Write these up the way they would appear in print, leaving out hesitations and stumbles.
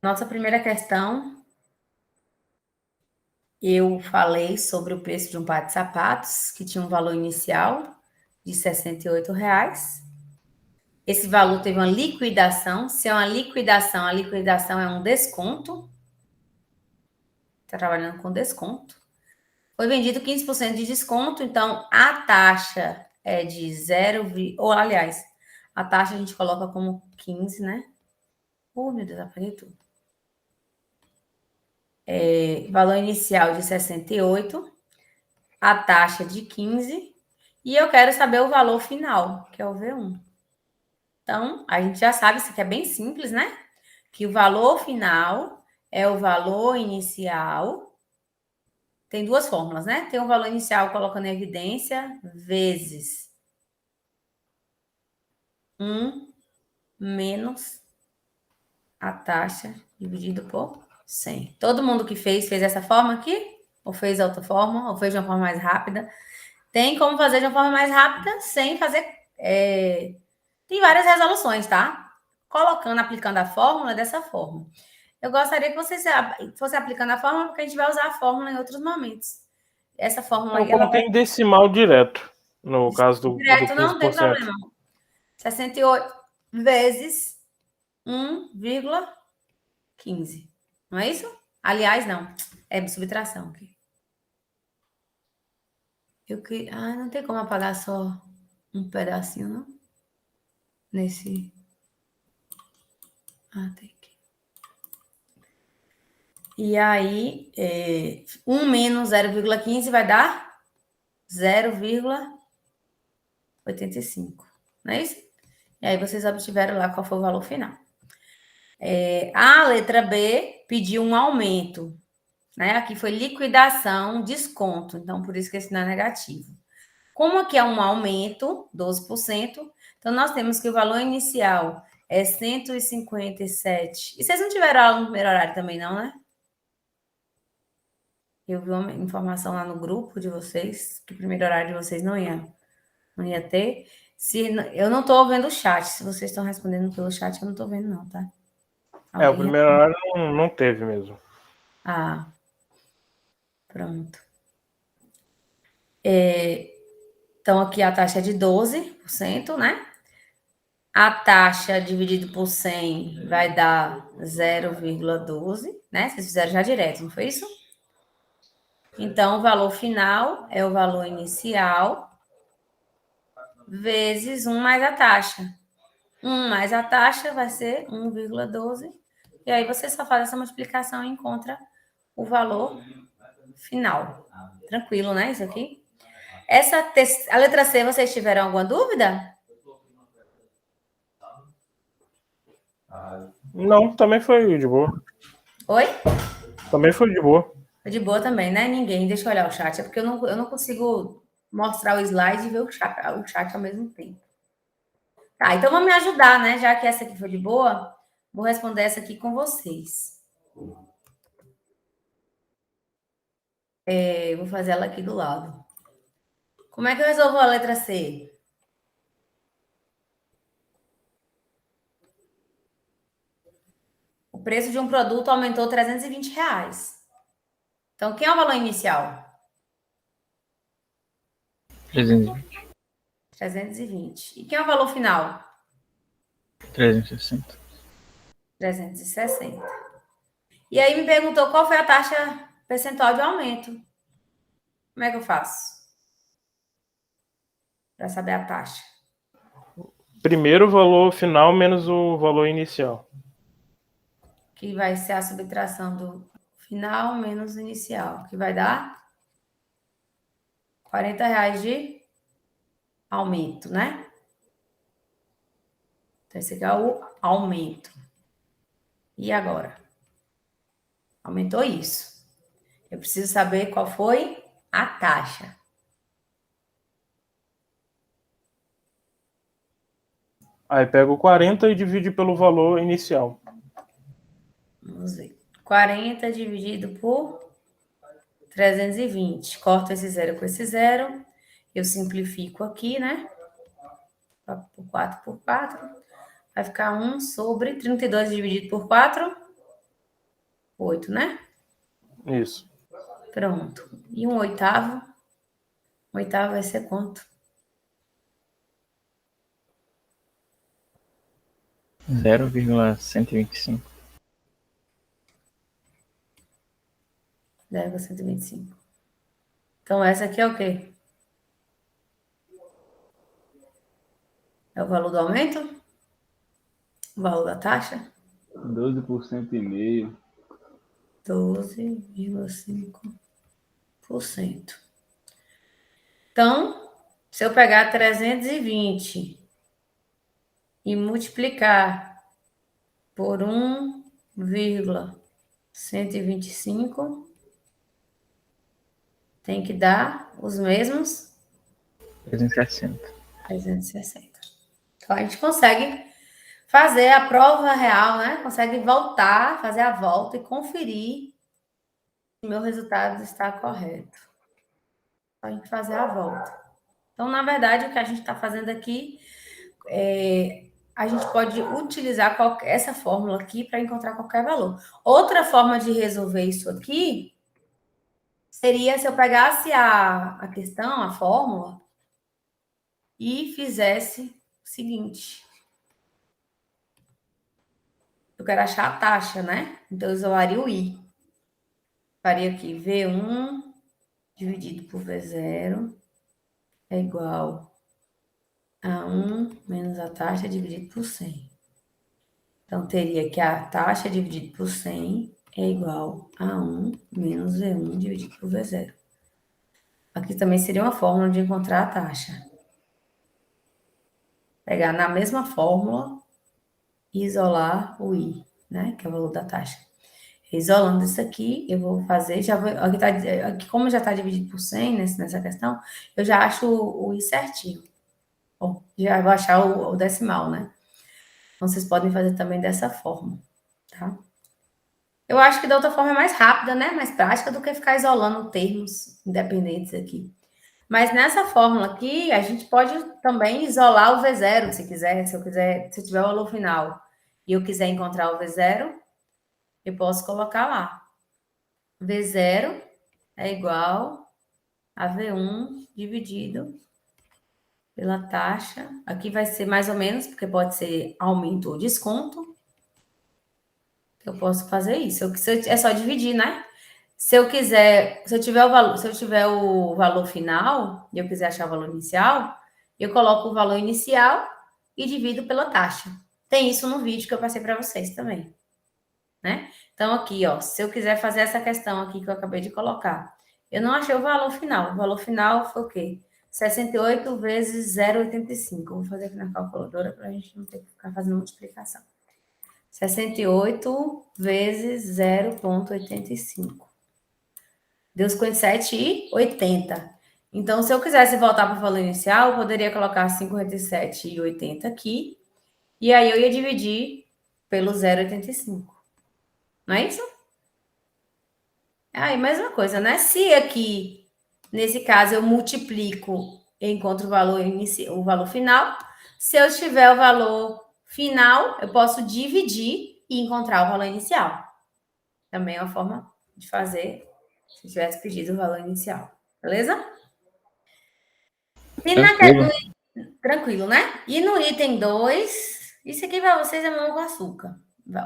Nossa primeira questão, eu falei sobre o preço de um par de sapatos, que tinha um valor inicial de R$ 68. Esse valor teve uma liquidação. Se é uma liquidação, a liquidação é um desconto. Está trabalhando com desconto. Foi vendido 15% de desconto, então a taxa é de 0, ou aliás, a taxa a gente coloca como 15, né? Meu Deus, apaguei tudo. Valor inicial de 68, a taxa de 15, e eu quero saber o valor final, que é o V1. Então, a gente já sabe, isso aqui é bem simples, né? Que o valor final é o valor inicial. Tem duas fórmulas, né? Tem o valor inicial colocando em evidência vezes 1 menos a taxa dividido por 100. Todo mundo que fez essa forma aqui? Ou fez outra forma? Ou fez de uma forma mais rápida? Tem como fazer de uma forma mais rápida sem fazer... Tem várias resoluções, tá? Colocando, aplicando a fórmula dessa forma. Eu gostaria que você fosse aplicando a fórmula, porque a gente vai usar a fórmula em outros momentos. Essa fórmula Eu aí, ela vai... coloquei em decimal direto, no caso do Direto, não tem 15%. problema. 68 vezes 1,15. Não é isso? Aliás, não. É subtração aqui. Não tem como apagar só um pedacinho, não? Nesse... tem aqui. E aí, 1 menos 0,15 vai dar 0,85. Não é isso? E aí vocês obtiveram lá qual foi o valor final. A letra B pediu um aumento. Né? Aqui foi liquidação, desconto. Então, por isso que esse não é negativo. Como aqui é um aumento, 12%, então nós temos que o valor inicial é 157. E vocês não tiveram aula no primeiro horário também, não, né? Eu vi uma informação lá no grupo de vocês, que o primeiro horário de vocês não ia ter. Eu não estou vendo o chat. Se vocês estão respondendo pelo chat, eu não estou vendo, não, tá? O primeiro horário não teve mesmo. Pronto. Então, aqui a taxa é de 12%, né? A taxa dividido por 100 vai dar 0,12, né? Vocês fizeram já direto, não foi isso? Então, o valor final é o valor inicial vezes 1 mais a taxa. 1 mais a taxa vai ser 1,12. E aí você só faz essa multiplicação e encontra o valor final. Tranquilo, né? Isso aqui. A letra C, vocês tiveram alguma dúvida? Não, também foi de boa. Oi? Também foi de boa. Foi de boa também, né? Ninguém. Deixa eu olhar o chat. É porque eu não consigo mostrar o slide e ver o chat ao mesmo tempo. Tá, então vamos me ajudar, né? Já que essa aqui foi de boa, vou responder essa aqui com vocês. Vou fazer ela aqui do lado. Como é que eu resolvo a letra C? O preço de um produto aumentou R$ 320. Então, quem é o valor inicial? 320. 320. E quem é o valor final? 360. 360. E aí me perguntou qual foi a taxa percentual de aumento. Como é que eu faço? Para saber a taxa. Primeiro o valor final menos o valor inicial. Que vai ser a subtração do final menos o inicial. Que vai dar R$ 40 de aumento, né? Então, esse aqui é o aumento. E agora? Aumentou isso. Eu preciso saber qual foi a taxa. Aí pega o 40 e divide pelo valor inicial. Vamos ver. 40 dividido por 320. Corto esse zero com esse zero. Eu simplifico aqui, né? 4 por 4. Vai ficar 1 sobre 32 dividido por 4. 8, né? Isso. Pronto. E um oitavo? Um oitavo vai ser quanto? 0,125. 0,125. Então, essa aqui é o quê? É o valor do aumento? O valor da taxa? 12,5%. 12,5%. Então, se eu pegar 320 e multiplicar por 1,125, tem que dar os mesmos 360. 360. Então, a gente consegue fazer a prova real, né? Consegue voltar, fazer a volta e conferir se o meu resultado está correto. Só a gente fazer a volta. Então, na verdade, o que a gente está fazendo aqui a gente pode utilizar essa fórmula aqui para encontrar qualquer valor. Outra forma de resolver isso aqui seria se eu pegasse a questão, a fórmula, e fizesse o seguinte. Eu quero achar a taxa, né? Então, eu isolaria o I. Faria aqui V1 dividido por V0 é igual a 1 menos a taxa dividido por 100. Então, teria que a taxa dividido por 100 é igual a 1 menos V1 dividido por V0. Aqui também seria uma fórmula de encontrar a taxa. Pegar na mesma fórmula e isolar o I, né? Que é o valor da taxa. Isolando isso aqui, eu vou fazer, aqui como já está dividido por 100 nessa questão, eu já acho o I certinho. Bom, já vou achar o decimal, né? Então, vocês podem fazer também dessa forma, tá? Eu acho que da outra forma é mais rápida, né? Mais prática do que ficar isolando termos independentes aqui. Mas nessa fórmula aqui, a gente pode também isolar o V0, se quiser. Se eu tiver o valor final e eu quiser encontrar o V0, eu posso colocar lá. V0 é igual a V1 dividido pela taxa. Aqui vai ser mais ou menos, porque pode ser aumento ou desconto. Eu posso fazer isso. É só dividir, né? Se eu tiver o valor final e eu quiser achar o valor inicial, eu coloco o valor inicial e divido pela taxa. Tem isso no vídeo que eu passei para vocês também, né? Então aqui, ó, se eu quiser fazer essa questão aqui que eu acabei de colocar, eu não achei o valor final. O valor final foi o quê? 68 vezes 0,85. Vou fazer aqui na calculadora para a gente não ter que ficar fazendo multiplicação. 68 vezes 0,85. Deu 57,80. Então, se eu quisesse voltar para o valor inicial, eu poderia colocar 57,80 aqui. E aí eu ia dividir pelo 0,85. Não é isso? Aí, mesma coisa, né? Se aqui, nesse caso, eu multiplico e encontro o valor final. Se eu tiver o valor final, eu posso dividir e encontrar o valor inicial. Também é uma forma de fazer se tivesse pedido o valor inicial. Beleza? Tranquilo. Tranquilo, né? E no item 2, isso aqui para vocês é mamão com açúcar.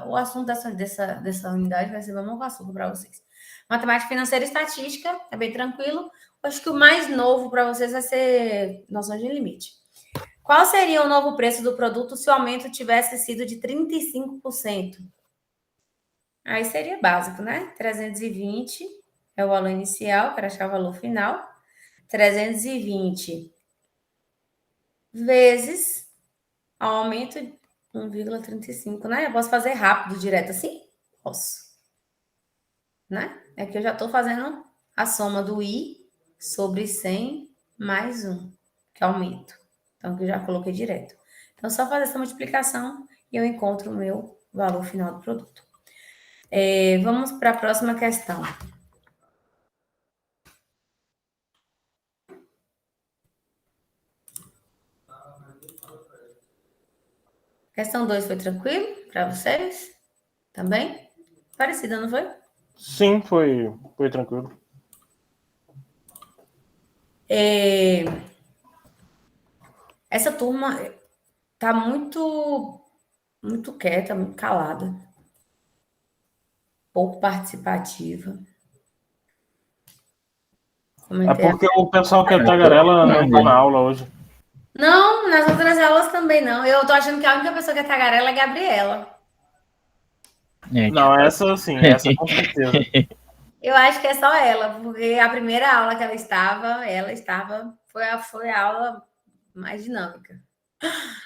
O assunto dessa unidade vai ser mamão com açúcar para vocês. Matemática financeira e estatística, é bem tranquilo. Acho que o mais novo para vocês vai ser noção de limite. Qual seria o novo preço do produto se o aumento tivesse sido de 35%? Aí seria básico, né? 320 é o valor inicial, para achar o valor final. 320 vezes aumento de 1,35, né? Eu posso fazer rápido, direto assim? Posso. Né? É que eu já estou fazendo a soma do I sobre 100 mais 1, que é aumento. Então, que eu já coloquei direto. Então, só fazer essa multiplicação e eu encontro o meu valor final do produto. Vamos para a próxima questão. Questão 2 foi tranquilo para vocês? Também? Parecida, não foi? Sim, foi tranquilo. Essa turma tá muito quieta, muito calada, pouco participativa. É Comentei. porque o pessoal que é Eu tô tagarela não tá na vendo. aula hoje. Não, nas outras aulas também não. Eu tô achando que a única pessoa que é tagarela é a Gabriela. É, Não, tipo, essa sim, essa com certeza. Eu acho que é só ela, porque a primeira aula que foi a aula mais dinâmica.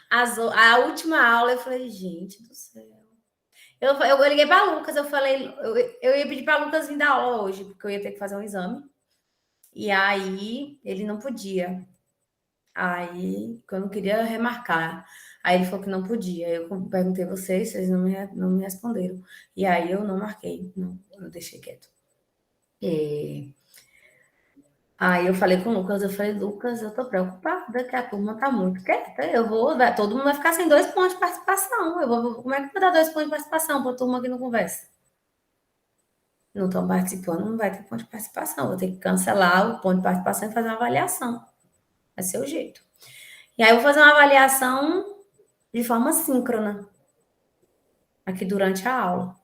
A última aula eu falei, gente do céu. Eu liguei para Lucas, eu falei, eu ia pedir para Lucas vir dar aula hoje, porque eu ia ter que fazer um exame. E aí ele não podia. Aí eu não queria remarcar. Aí ele falou que não podia. Eu perguntei vocês não me responderam. E aí eu não marquei, não, eu deixei quieto. Aí eu falei com o Lucas, Lucas, eu tô preocupada que a turma tá muito quieta. Todo mundo vai ficar sem 2 pontos de participação. Como é que eu vou dar 2 pontos de participação para turma que não conversa? Não estão participando, não vai ter ponto de participação. Vou ter que cancelar o ponto de participação e fazer uma avaliação. Vai ser o jeito. E aí eu vou fazer uma avaliação de forma síncrona aqui durante a aula.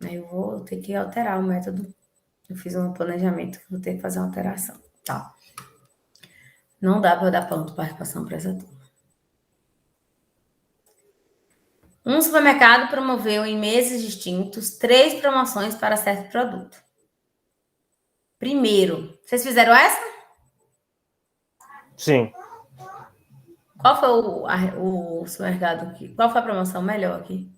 Aí eu vou ter que alterar o método. Eu fiz um planejamento que vou ter que fazer uma alteração. Tá. Não dá para dar ponto de participação para essa turma. Um supermercado promoveu em meses distintos 3 promoções para certo produto. Primeiro, vocês fizeram essa? Sim. Qual foi o supermercado aqui? Qual foi a promoção melhor aqui?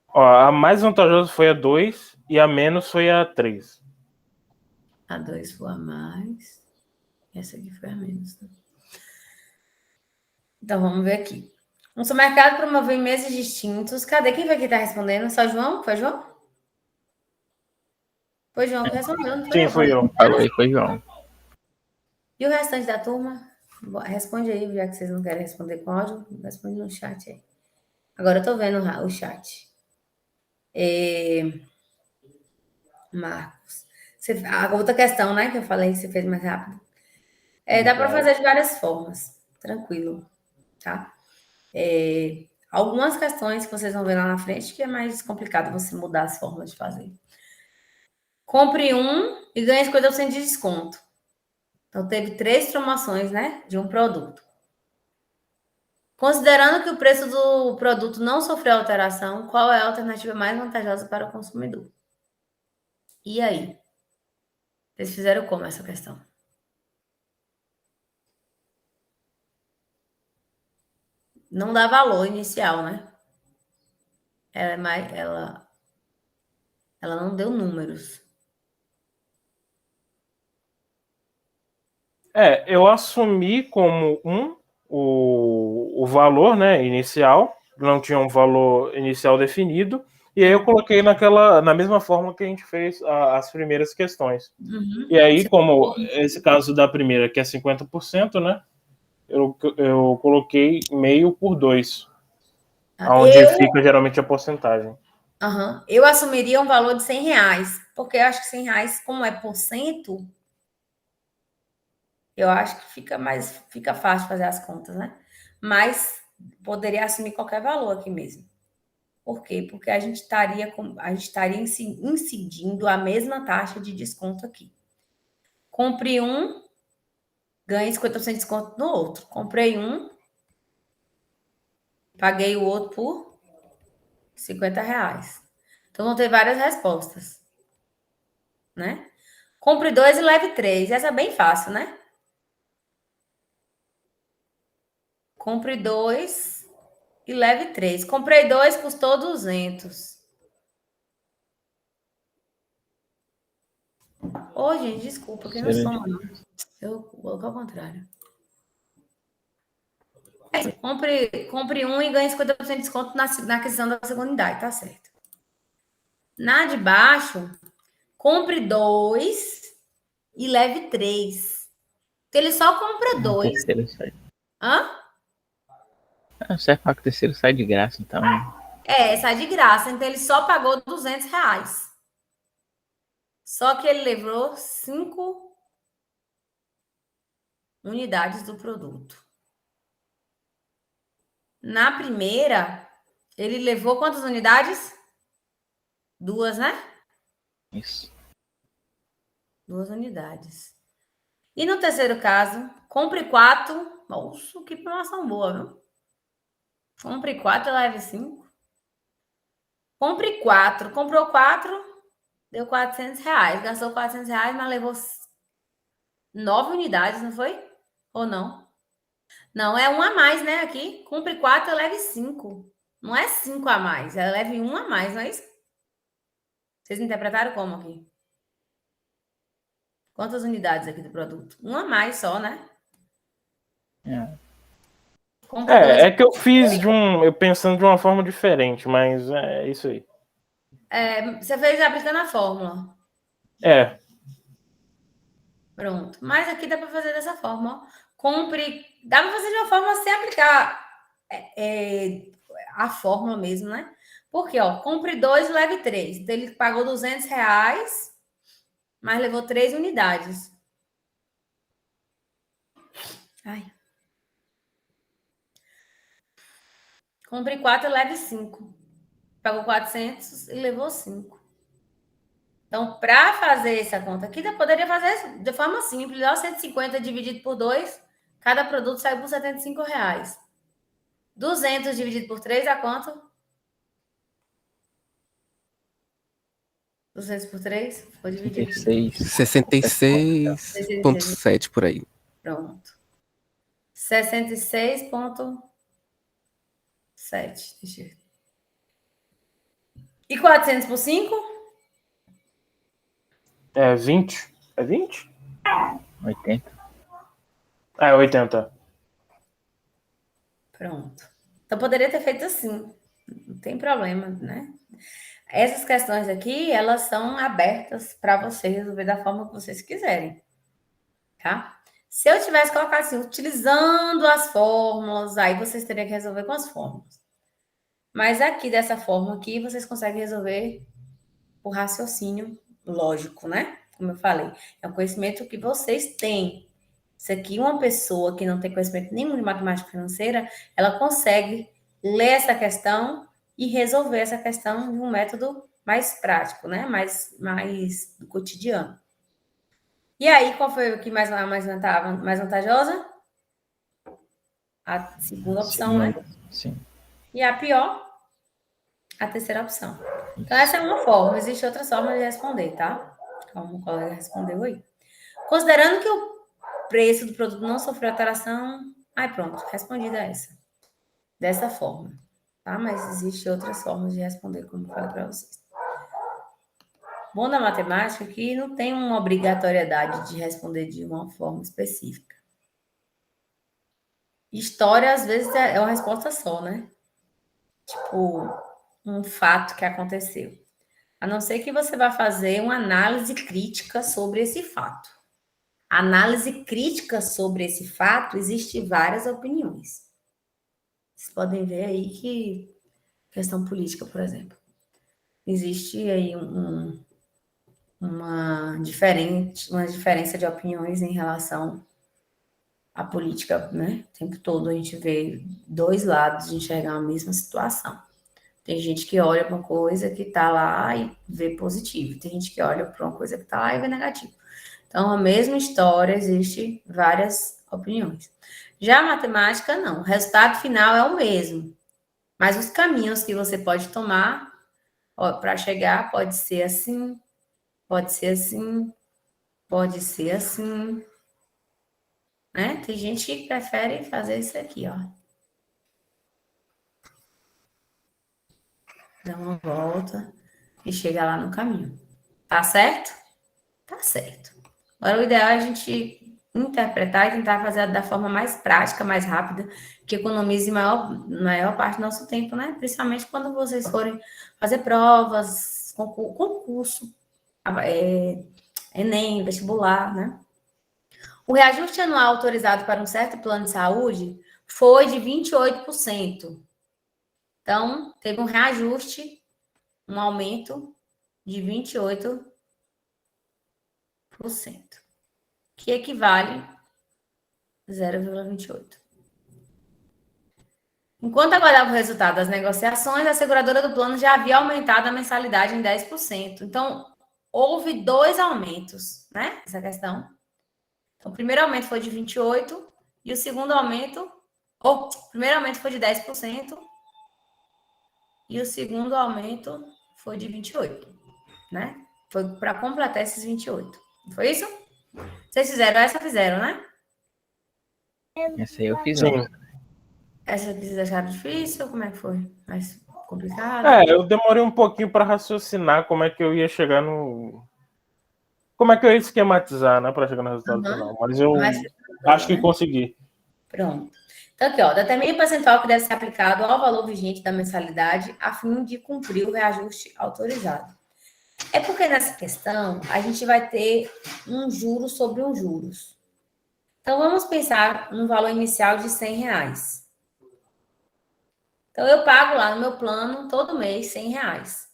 Ó, a mais vantajosa foi a 2 e a menos foi a 3. A 2 foi a mais. Essa aqui foi a menos. Né? Então vamos ver aqui. Um supermercado promoveu em meses distintos. Cadê quem foi que está respondendo? Só João? Foi João? Foi João que respondeu, não foi Sim, eu. fui eu. falou aí, foi João. E o restante da turma? Responde aí, já que vocês não querem responder com áudio. Responde no chat aí. Agora eu tô vendo o chat. Marcos. A outra questão, né, que eu falei que você fez mais rápido. Dá para fazer de várias formas. Tranquilo, tá? Algumas questões que vocês vão ver lá na frente que é mais complicado você mudar as formas de fazer. Compre um e ganhe 50% de desconto. Então, teve 3 promoções, né, de um produto. Considerando que o preço do produto não sofreu alteração, qual é a alternativa mais vantajosa para o consumidor? E aí? Vocês fizeram como essa questão? Não dá valor inicial, né? Ela não deu números. Eu assumi como o valor, né, inicial, não tinha um valor inicial definido, e aí eu coloquei na mesma forma que a gente fez as primeiras questões. Uhum. E aí, como esse caso da primeira, que é 50%, né, eu coloquei meio por 2, onde fica geralmente a porcentagem. Eu assumiria um valor de R$100, porque eu acho que R$100, como é por cento, eu acho que fica fácil fazer as contas, né? Mas poderia assumir qualquer valor aqui mesmo. Por quê? Porque a gente estaria incidindo a mesma taxa de desconto aqui. Compre um, ganhe 50% de desconto no outro. Comprei um, paguei o outro por R$50. Então vão ter várias respostas, né? Compre 2 e leve 3. Essa é bem fácil, né? Compre 2 e leve 3. Comprei 2, custou 200. Ô, gente, desculpa, que não soma, não. Eu coloquei ao contrário. Compre um e ganhe 50% de desconto na aquisição da segunda unidade, tá certo. Na de baixo, compre 2 e leve 3. Porque ele só compra 2. Terceiro sai. Hã? Você é que o terceiro sai de graça, então. Sai de graça. Então ele só pagou R$200. Só que ele levou 5 unidades do produto. Na primeira, ele levou quantas unidades? 2, né? Isso. 2 unidades. E no terceiro caso, compre 4. Nossa, que promoção boa, viu? Compre 4 e leve 5. Compre 4. Comprou 4, deu R$ 400. Gastou R$ 400, mas levou 9 unidades, não foi? Ou não? Não, é 1 a mais, né? Aqui. Compre 4 e leve 5. Não é 5 a mais, é leve 1 a mais, não é isso? Vocês interpretaram como aqui? Quantas unidades aqui do produto? 1 a mais só, né? Compre 2. É que eu fiz eu pensando de uma forma diferente, mas é isso aí. Você fez aplicando a fórmula. É. Pronto. Mas aqui dá para fazer dessa forma, ó. Compre. Dá para fazer de uma forma sem aplicar a fórmula mesmo, né? Porque, ó, compre 2 e leve 3. Então, ele pagou R$ 200, mas levou 3 unidades. Ai. Compre 4 e leve 5. Pagou 400 e levou 5. Então, para fazer essa conta aqui, eu poderia fazer de forma simples. Ó, 150 dividido por 2, cada produto sai por R$ 75. 200 dividido por 3 dá quanto? 200 por 3? Foi dividido. 66,7 por aí. Pronto. 66,7. Deixa eu ver. E 400 por 5? É 20? É 20? 80. É 80. Pronto. Então, poderia ter feito assim. Não tem problema, né? Essas questões aqui, elas são abertas para você resolver da forma que vocês quiserem, tá? Se eu tivesse colocado assim, utilizando as fórmulas, aí vocês teriam que resolver com as fórmulas. Mas aqui, dessa forma aqui, vocês conseguem resolver por raciocínio lógico, né? Como eu falei, é um conhecimento que vocês têm. Isso aqui, uma pessoa que não tem conhecimento nenhum de matemática financeira, ela consegue ler essa questão e resolver essa questão de um método mais prático, né? Mais do cotidiano. E aí, qual foi o que mais vantajosa? A segunda opção, né? Sim. E a pior? A terceira opção. Então, essa é uma forma. Existe outra forma de responder, tá? Como o colega respondeu aí. Considerando que o preço do produto não sofreu alteração, aí pronto, respondida essa. Dessa forma, tá? Mas existe outras formas de responder, como eu falei para vocês. Bom da matemática é que não tem uma obrigatoriedade de responder de uma forma específica. História, às vezes, é uma resposta só, né? Tipo, um fato que aconteceu. A não ser que você vá fazer uma análise crítica sobre esse fato. Análise crítica sobre esse fato, existem várias opiniões. Vocês podem ver aí que questão política, por exemplo. Existe aí uma diferença de opiniões em relação à política, né? O tempo todo a gente vê 2 lados de enxergar a mesma situação. Tem gente que olha para uma coisa que está lá e vê positivo. Tem gente que olha para uma coisa que está lá e vê negativo. Então, a mesma história, existe várias opiniões. Já a matemática, não. O resultado final é o mesmo. Mas os caminhos que você pode tomar para chegar pode ser assim, pode ser assim, pode ser assim. Né? Tem gente que prefere fazer isso aqui, ó. Dá uma volta e chega lá no caminho. Tá certo? Tá certo. Agora, o ideal é a gente interpretar e tentar fazer da forma mais prática, mais rápida, que economize maior parte do nosso tempo, né? Principalmente quando vocês forem fazer provas, concurso, Enem, vestibular, né? O reajuste anual autorizado para um certo plano de saúde foi de 28%. Então, teve um reajuste, um aumento de 28%. que equivale a 0,28. Enquanto aguardava o resultado das negociações, a seguradora do plano já havia aumentado a mensalidade em 10%. Então, houve 2 aumentos, né? Essa questão. Então, o primeiro aumento foi de 28% e o segundo aumento... o primeiro aumento foi de 10% e o segundo aumento foi de 28%, né? Foi para completar esses 28%. Não foi isso? Vocês fizeram essa? Fizeram, né? Essa aí eu fiz, Sim. não. Essa vocês acharam difícil? Como é que foi? Mais complicado? Eu demorei um pouquinho para raciocinar como é que eu ia chegar no. Como é que eu ia esquematizar, né, para chegar no resultado final. Mas eu acho que consegui. Pronto. Então, aqui, ó, determine o percentual que deve ser aplicado ao valor vigente da mensalidade a fim de cumprir o reajuste autorizado. É porque nessa questão a gente vai ter um juro sobre um juros. Então, vamos pensar no valor inicial de R$100. Então, eu pago lá no meu plano, todo mês, R$100.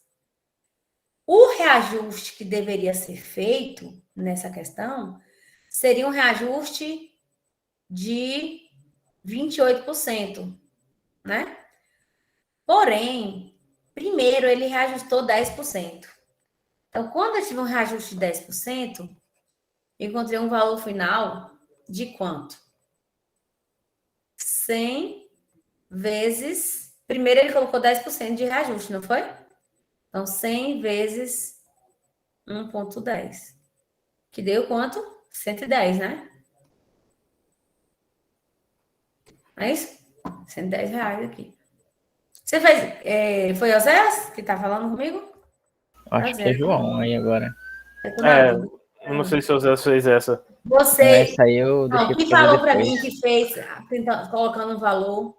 O reajuste que deveria ser feito nessa questão seria um reajuste de 28%, né? Porém, primeiro ele reajustou 10%. Então, quando eu tive um reajuste de 10%, eu encontrei um valor final de quanto? 100 vezes... Primeiro ele colocou 10% de reajuste, não foi? Então, 100 vezes 1,10. Que deu quanto? 110, né? É isso? R$110 aqui. Você fez... foi o Zé que tá falando comigo? Acho que é João aí agora. Eu não sei se o Zé fez essa. Você... Essa aí eu Não, deixei quem pra fazer falou para depois. mim que fez, colocando um valor,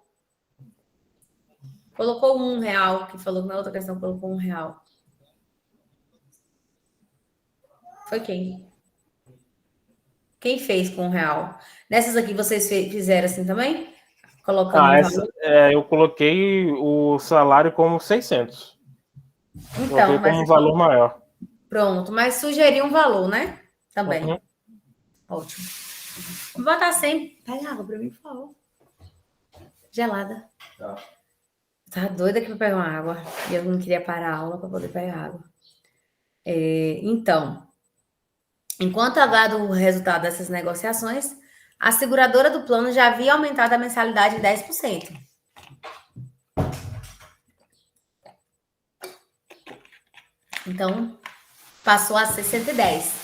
colocou R$1, que falou que na outra questão colocou R$1. Foi quem? Quem fez com R$1? Nessas aqui vocês fizeram assim também? Colocando um valor? Eu coloquei o salário como 600. Então, Coloquei como um valor maior. Pronto, mas sugeriu um valor, né? Também. Uhum. Ótimo. Vou botar 100. Pega água para mim, por favor. Gelada. Tá doida aqui para pegar uma água. E eu não queria parar a aula para poder pegar água. Então, enquanto aguardo o resultado dessas negociações, a seguradora do plano já havia aumentado a mensalidade em 10%. Então, passou a ser 110.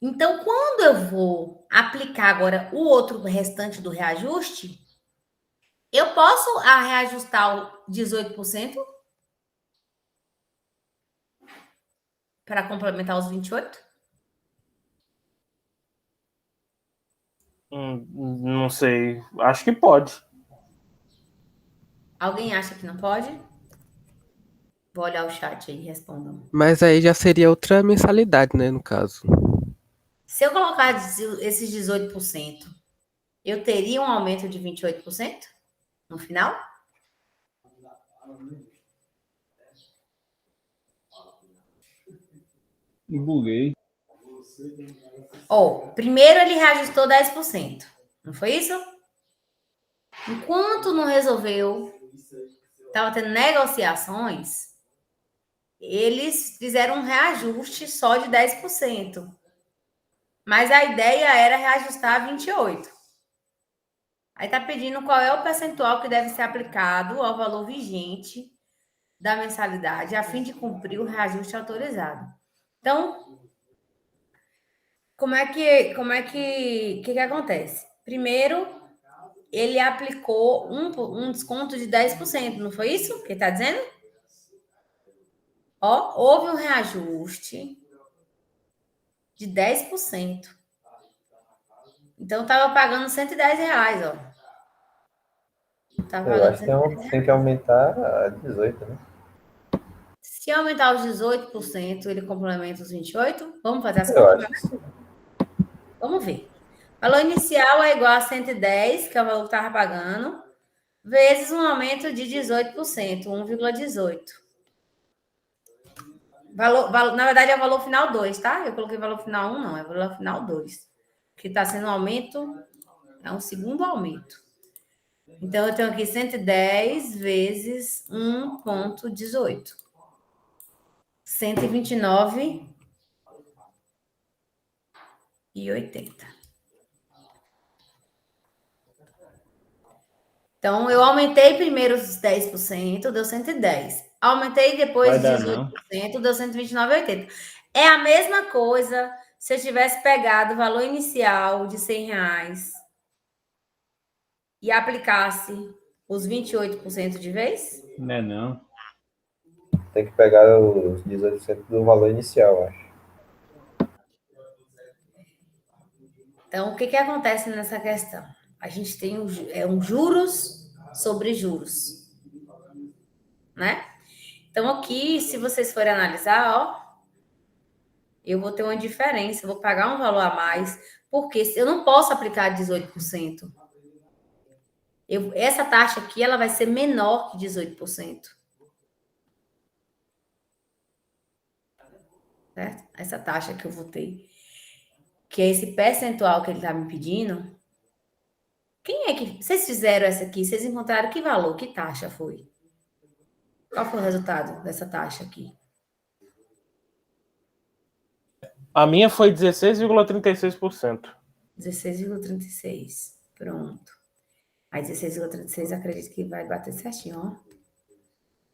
Então, quando eu vou aplicar agora o outro restante do reajuste, eu posso reajustar o 18% para complementar os 28%? Não sei. Acho que pode. Alguém acha que não pode? Vou olhar o chat aí e respondam. Mas aí já seria outra mensalidade, né, no caso. Se eu colocar esses 18%, eu teria um aumento de 28% no final? Buguei. Primeiro ele reajustou 10%. Não foi isso? Enquanto não resolveu, estava tendo negociações, eles fizeram um reajuste só de 10%. Mas a ideia era reajustar 28%. Aí está pedindo qual é o percentual que deve ser aplicado ao valor vigente da mensalidade a fim de cumprir o reajuste autorizado. Então, como é que acontece? Primeiro, ele aplicou um desconto de 10%, não foi isso que ele está dizendo? Houve um reajuste de 10%. Então, estava pagando R$110, ó. Eu acho que tem que aumentar a 18, né? Se aumentar os 18%, ele complementa os 28%? Vamos fazer as Eu contas? acho que sim. Vamos ver. O valor inicial é igual a 110, que é o valor que estava pagando, vezes um aumento de 18%, 1,18. Na verdade, é o valor final 2, tá? Eu coloquei valor final 1, não, é o valor final 2. Que está sendo um aumento, é um segundo aumento. Então, eu tenho aqui 110 vezes 1,18. 129,80. Então, eu aumentei primeiro os 10%, deu 110. Aumentei depois Vai dar, 18%, deu 129,80. É a mesma coisa se eu tivesse pegado o valor inicial de R$ 100 e aplicasse os 28% de vez? Né, não. Tem que pegar os 18% do valor inicial, eu acho. Então, o que acontece nessa questão? A gente tem um juros sobre juros, né? Então, aqui, se vocês forem analisar, ó, eu vou ter uma diferença, eu vou pagar um valor a mais, porque eu não posso aplicar 18%. Essa taxa aqui, ela vai ser menor que 18%. Certo? Essa taxa que eu vou ter, que é esse percentual que ele está me pedindo. Quem é que... Vocês fizeram essa aqui, vocês encontraram que valor, que taxa foi? Qual foi o resultado dessa taxa aqui? A minha foi 16,36%. 16,36. Pronto. Aí 16,36, acredito que vai bater certinho, ó.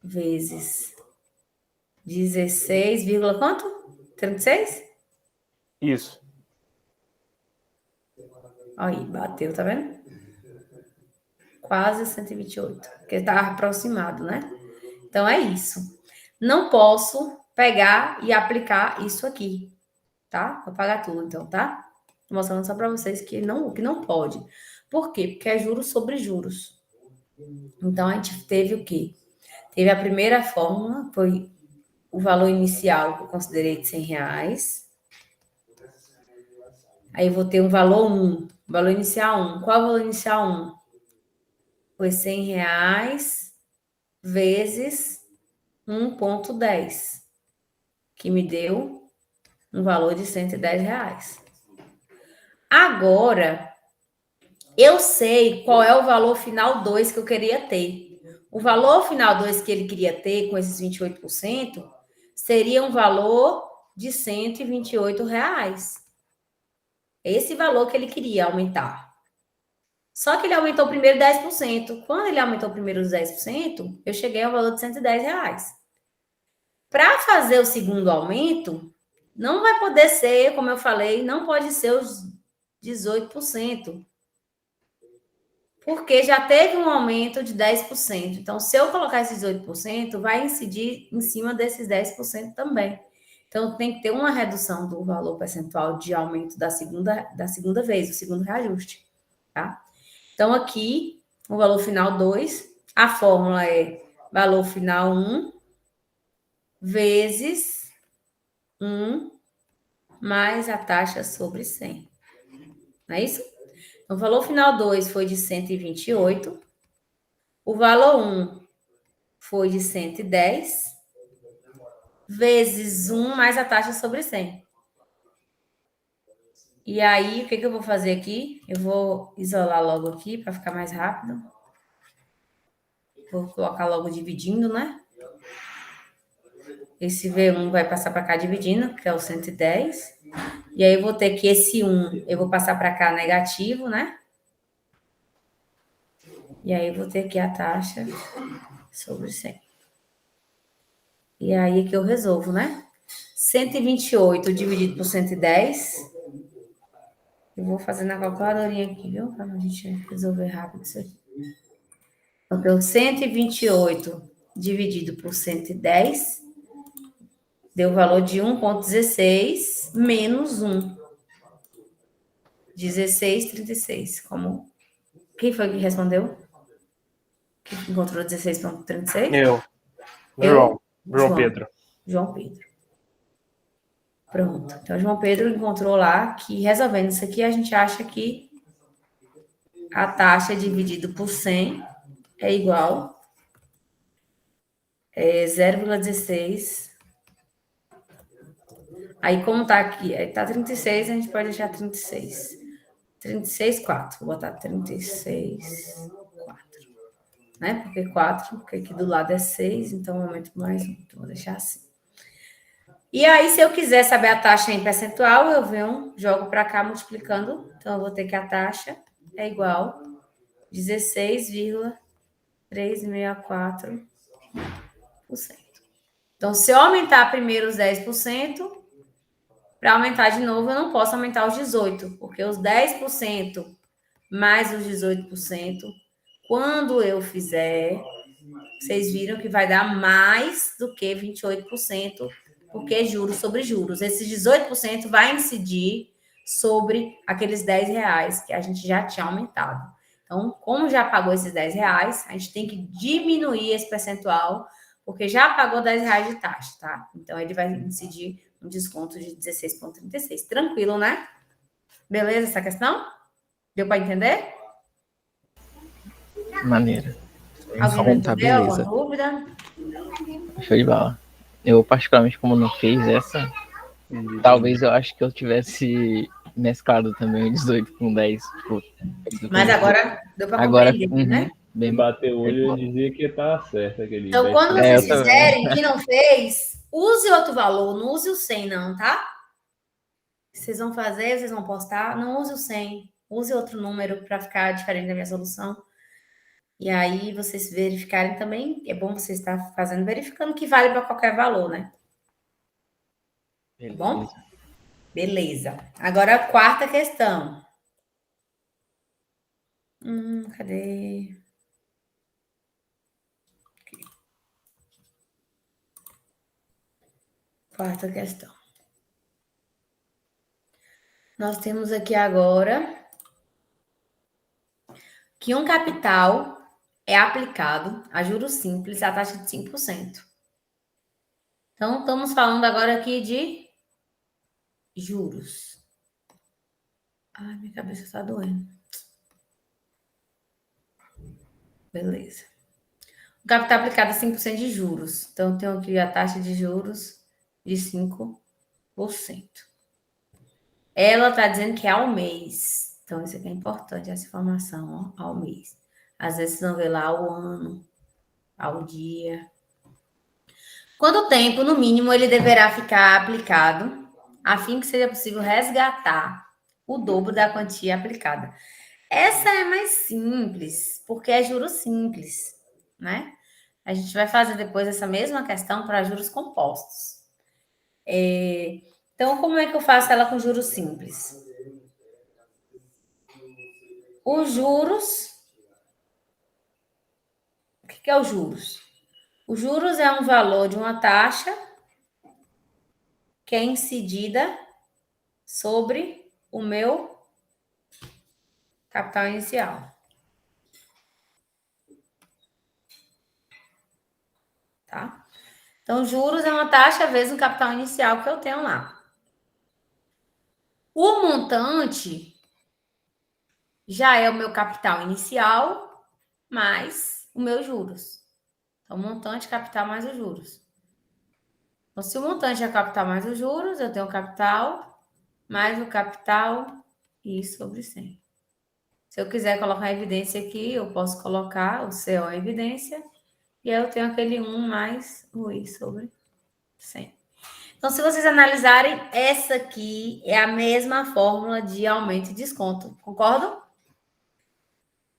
Vezes 16, quanto? 36? Isso. Aí, bateu, tá vendo? Quase 128. Porque tá aproximado, né? Então, é isso. Não posso pegar e aplicar isso aqui, tá? Vou pagar tudo, então, tá? Tô mostrando só para vocês que não pode. Por quê? Porque é juros sobre juros. Então, a gente teve o quê? Teve a primeira fórmula, foi o valor inicial que eu considerei de R$ 100. Aí eu vou ter um valor 1, valor inicial 1. Qual é o valor inicial 1? Foi R$ 100 vezes 1,10, que me deu um valor de R$ 110. Agora, eu sei qual é o valor final 2 que eu queria ter. O valor final 2 que ele queria ter com esses 28% seria um valor de R$ 128. Esse valor que ele queria aumentar. Só que ele aumentou primeiro 10%. Quando ele aumentou primeiro os 10%, eu cheguei ao valor de R$ 110. Para fazer o segundo aumento, não vai poder ser, como eu falei, não pode ser os 18%. Porque já teve um aumento de 10%. Então, se eu colocar esses 18%, vai incidir em cima desses 10% também. Então, tem que ter uma redução do valor percentual de aumento da segunda vez, o segundo reajuste, tá? Então, aqui, o valor final 2, a fórmula é valor final 1 vezes 1 mais a taxa sobre 100. Não é isso? Então, o valor final 2 foi de 128. O valor 1 foi de 110 vezes 1 mais a taxa sobre 100. E aí, o que eu vou fazer aqui? Eu vou isolar logo aqui para ficar mais rápido. Vou colocar logo dividindo, né? Esse V1 vai passar para cá dividindo, que é o 110. E aí, eu vou ter que esse 1, eu vou passar para cá negativo, né? E aí, eu vou ter aqui a taxa sobre 100. E aí que eu resolvo, né? 128 dividido por 110. Eu vou fazer na calculadorinha aqui, viu? Para a gente resolver rápido isso aqui. Então, 128 dividido por 110 deu o valor de 1,16 menos 1. 16,36. Como... Quem foi que respondeu? Quem encontrou 16,36? Eu. João Pedro. João Pedro. Pronto. Então, João Pedro encontrou lá que, resolvendo isso aqui, a gente acha que a taxa dividido por 100 é igual a 0,16 Aí, como tá aqui, tá 36, a gente pode deixar 36. 36,4. Vou botar 36,4. Né? Porque 4, porque aqui do lado é 6, então eu aumento mais 1. Então, vou deixar assim. E aí, se eu quiser saber a taxa em percentual, eu venho, jogo para cá multiplicando. Então, eu vou ter que a taxa é igual 16,364%. Então, se eu aumentar primeiro os 10%, para aumentar de novo, eu não posso aumentar os 18%, porque os 10% mais os 18%, quando eu fizer, vocês viram que vai dar mais do que 28%, porque é juros sobre juros. Esses 18% vai incidir sobre aqueles R$ 10 que a gente já tinha aumentado. Então, como já pagou esses R$ 10, a gente tem que diminuir esse percentual, porque já pagou R$ 10 de taxa, tá? Então, ele vai incidir um desconto de 16,36. Tranquilo, né? Beleza essa questão? Deu para entender? Maneiro. Alguém não Tá, entendeu? beleza. Alguma dúvida? Show de bola. Eu, particularmente, como não fiz essa, talvez eu acho que eu tivesse mesclado também o 18 com 10. Tipo, Mas agora deu para agora, compreender, né? bem Bater o olho e dizia que tá certo aquele Então, 10%. quando vocês eu também. fizerem, que não fez, use outro valor, não use o 100 não, tá? Vocês vão fazer, vocês vão postar, não use o 100, use outro número para ficar diferente da minha solução. E aí, vocês verificarem também, é bom você estar fazendo, verificando que vale para qualquer valor, né? Tá bom? Beleza. Agora, a quarta questão. Cadê? Aqui. Quarta questão. Nós temos aqui agora que um capital é aplicado a juros simples a taxa de 5%. Então, estamos falando agora aqui de juros. Ai, minha cabeça está doendo. Beleza. O capital aplicado a 5% de juros. Então, eu tenho aqui a taxa de juros de 5%. Ela está dizendo que é ao mês. Então, isso aqui é importante, essa informação, ó, ao mês. Às vezes, vocês vão ver lá ao ano, ao dia. Quanto tempo, no mínimo, ele deverá ficar aplicado, a fim que seja possível resgatar o dobro da quantia aplicada? Essa é mais simples, porque é juros simples, né? A gente vai fazer depois essa mesma questão para juros compostos. Então, como é que eu faço ela com juros simples? Os juros... O que é os juros? Os juros é um valor de uma taxa que é incidida sobre o meu capital inicial. Tá? Então, juros é uma taxa vezes o capital inicial que eu tenho lá. O montante já é o meu capital inicial mais o meu juros. Então, montante, capital mais os juros. Então, se o montante é capital mais os juros, eu tenho o capital mais o capital I sobre 100. Se eu quiser colocar evidência aqui, eu posso colocar o CO em evidência. E aí eu tenho aquele 1 mais o I sobre 100. Então, se vocês analisarem, essa aqui é a mesma fórmula de aumento e desconto. Concordam?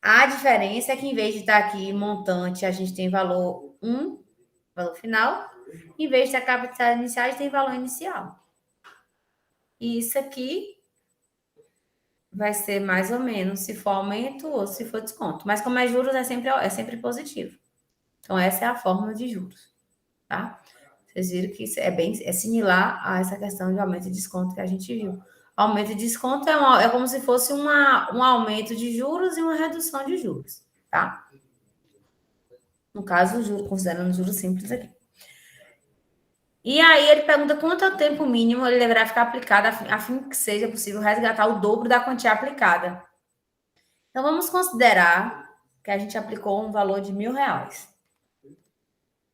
A diferença é que, em vez de estar aqui montante, a gente tem valor 1, valor final. Em vez de ter capital inicial, a gente tem valor inicial. E isso aqui vai ser mais ou menos se for aumento ou se for desconto. Mas como é juros, é sempre positivo. Então, essa é a fórmula de juros, tá? Vocês viram que isso é similar a essa questão de aumento e desconto que a gente viu. Aumento e desconto é como se fosse um aumento de juros e uma redução de juros, tá? No caso, considerando juros simples aqui. E aí ele pergunta quanto é o tempo mínimo ele deverá ficar aplicado a fim que seja possível resgatar o dobro da quantia aplicada. Então, vamos considerar que a gente aplicou um valor de R$1.000.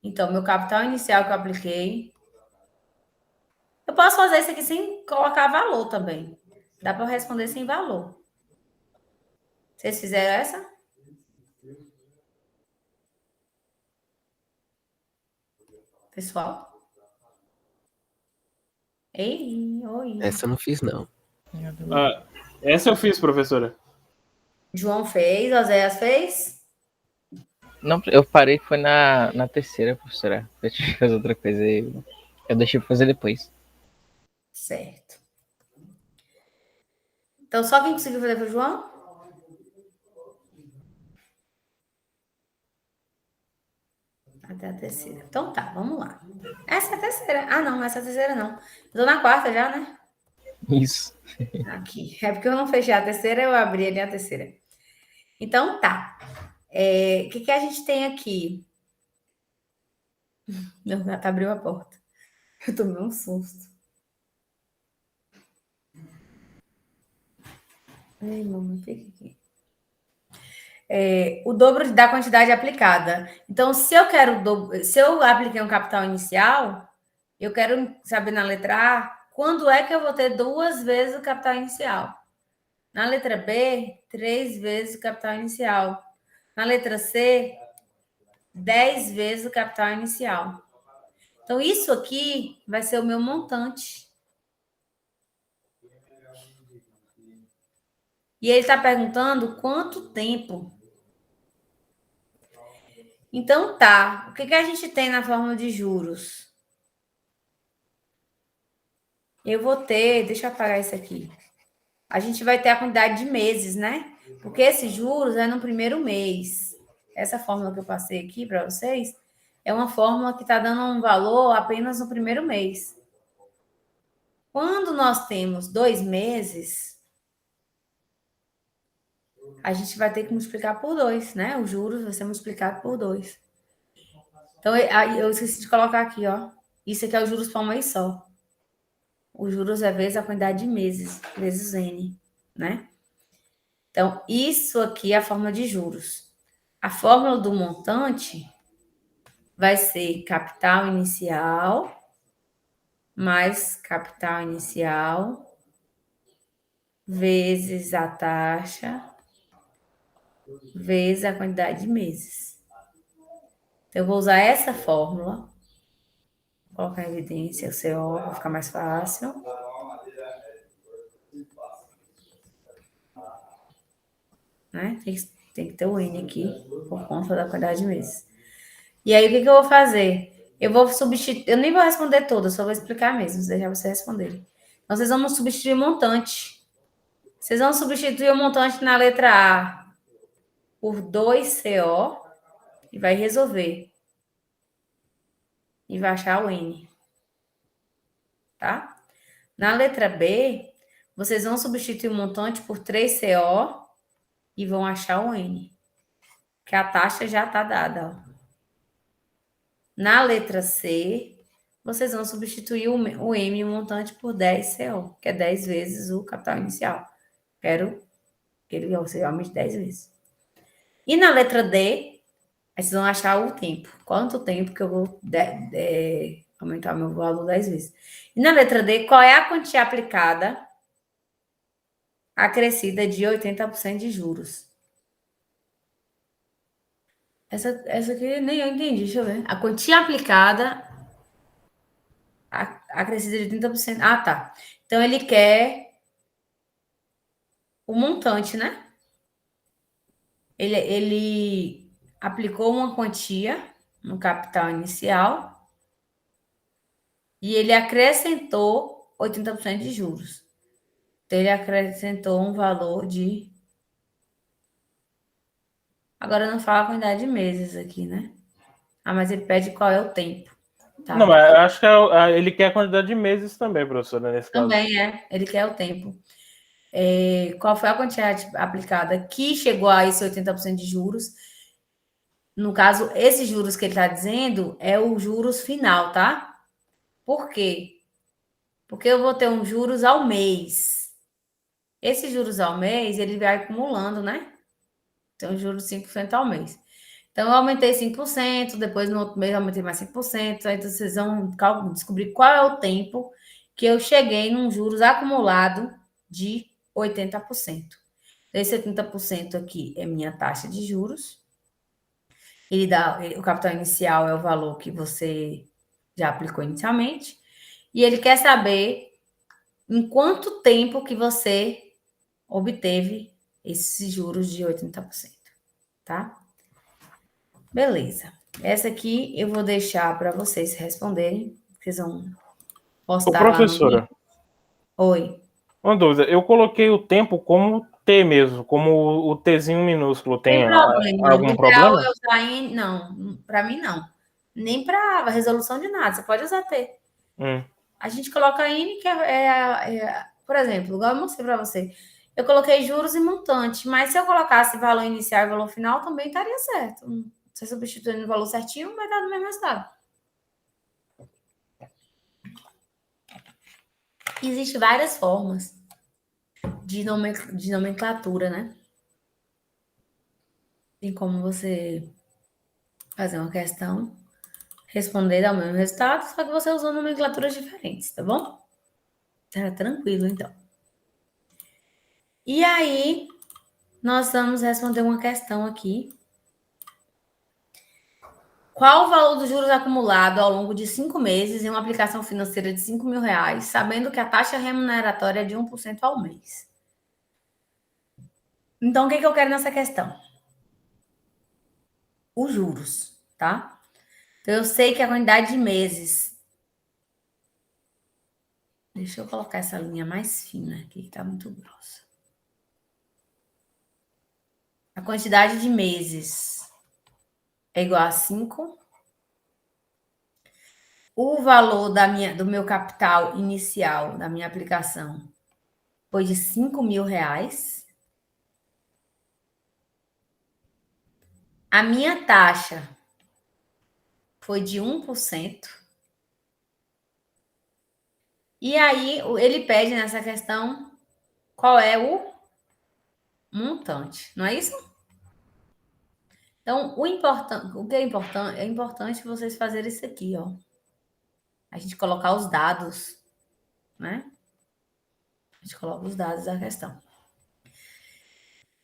Então, meu capital inicial que eu apliquei Eu posso fazer isso aqui sem colocar valor também. Dá para responder sem valor. Vocês fizeram essa? Pessoal? Ei, oi. Essa eu não fiz, não. Essa eu fiz, professora. João fez, Oséias fez? Não, eu parei, foi na terceira, professora. Eu tive que fazer outra coisa. Eu deixei pra fazer depois. Certo. Então, só quem conseguiu fazer foi o João? Até a terceira. Então tá, vamos lá. Essa é a terceira. Ah, não, essa é a terceira não. Eu tô na quarta já, né? Isso. Aqui. É porque eu não fechei a terceira, eu abri ali a terceira. Então tá. O que a gente tem aqui? Meu gato abriu a porta. Eu tomei um susto. Ai, mamãe, fica aqui. O dobro da quantidade aplicada. Então, se eu apliquei um capital inicial, eu quero saber na letra A quando é que eu vou ter 2 vezes o capital inicial. Na letra B, 3 vezes o capital inicial. Na letra C, 10 vezes o capital inicial. Então, isso aqui vai ser o meu montante. E ele está perguntando quanto tempo. Então, tá. O que a gente tem na fórmula de juros? Eu vou ter, deixa eu apagar isso aqui. A gente vai ter a quantidade de meses, né? Porque esses juros é no primeiro mês. Essa fórmula que eu passei aqui para vocês é uma fórmula que está dando um valor apenas no primeiro mês. Quando nós temos 2 meses, a gente vai ter que multiplicar por 2, né? Os juros vai ser multiplicado por 2. Então, eu esqueci de colocar aqui, ó. Isso aqui é os juros para um mês só. Os juros é vezes a quantidade de meses, vezes N, né? Então, isso aqui é a fórmula de juros. A fórmula do montante vai ser capital inicial mais capital inicial vezes a taxa vezes a quantidade de meses. Então, eu vou usar essa fórmula. Vou colocar em evidência o CO, vai ficar mais fácil. Né? Tem que ter o N aqui, por conta da quantidade de meses. E aí, o que eu vou fazer? Eu vou substituir... Eu nem vou responder todas, só vou explicar mesmo, deixar vocês responderem. Então, vocês vão substituir o montante. Vocês vão substituir o montante na letra A por 2CO e vai resolver. E vai achar o N. Tá? Na letra B, vocês vão substituir o montante por 3CO e vão achar o N. Que a taxa já está dada. Ó. Na letra C, vocês vão substituir o M, o montante, por 10CO, que é 10 vezes o capital inicial. Quero que ele aumente 10 vezes. E na letra D, vocês vão achar o tempo. Quanto tempo que eu vou aumentar meu valor 10 vezes. E na letra D, qual é a quantia aplicada acrescida de 80% de juros? Essa aqui nem eu entendi, deixa eu ver. A quantia aplicada acrescida de 30%. Ah, tá. Então, ele quer o montante, né? Ele aplicou uma quantia no capital inicial e ele acrescentou 80% de juros. Então, ele acrescentou um valor de... Agora não fala a quantidade de meses aqui, né? Ah, mas ele pede qual é o tempo. Tá. Não, mas eu acho que ele quer a quantidade de meses também, professora, nesse caso. Também é, ele quer o tempo. Qual foi a quantidade aplicada que chegou a esse 80% de juros? No caso, esses juros que ele está dizendo é o juros final, tá? Por quê? Porque eu vou ter um juros ao mês. Esses juros ao mês, ele vai acumulando, né? Então, juros 5% ao mês. Então, eu aumentei 5%, depois no outro mês eu aumentei mais 5%. Aí vocês vão descobrir qual é o tempo que eu cheguei num juros acumulado de 80%. Esse 80% aqui é minha taxa de juros. O capital inicial é o valor que você já aplicou inicialmente. E ele quer saber em quanto tempo que você obteve esses juros de 80%, tá? Beleza. Essa aqui eu vou deixar para vocês responderem. Vocês vão Ô, postar lá no professora, Oi. uma dúvida. Eu coloquei o tempo como T mesmo, como o Tzinho minúsculo. Tem Tem problema. O algum ideal problema? é usar N, não, para mim não. Nem para resolução de nada. Você pode usar T. Hum. A gente coloca N, que por exemplo, igual eu mostrei para você. Eu coloquei juros e montante, mas se eu colocasse valor inicial e valor final, também estaria certo. Você substituindo o valor certinho, vai dar no mesmo resultado. Existem várias formas de nomenclatura, né? Tem como você fazer uma questão, responder ao mesmo resultado, só que você usou nomenclaturas diferentes, tá bom? Tá tranquilo, então. E aí, nós vamos responder uma questão aqui. Qual o valor dos juros acumulado ao longo de 5 meses em uma aplicação financeira de R$ 5.000, sabendo que a taxa remuneratória é de 1% ao mês? Então, o que eu quero nessa questão? Os juros, tá? Então, eu sei que a quantidade de meses. Deixa eu colocar essa linha mais fina aqui, que tá muito grossa. A quantidade de meses é igual a 5. O valor do meu capital inicial da minha aplicação foi de R$ 5.000. A minha taxa foi de 1%. E aí, ele pede nessa questão qual é o montante, não é isso? Então, o que é importante vocês fazerem isso aqui, ó. A gente colocar os dados, né? A gente coloca os dados da questão.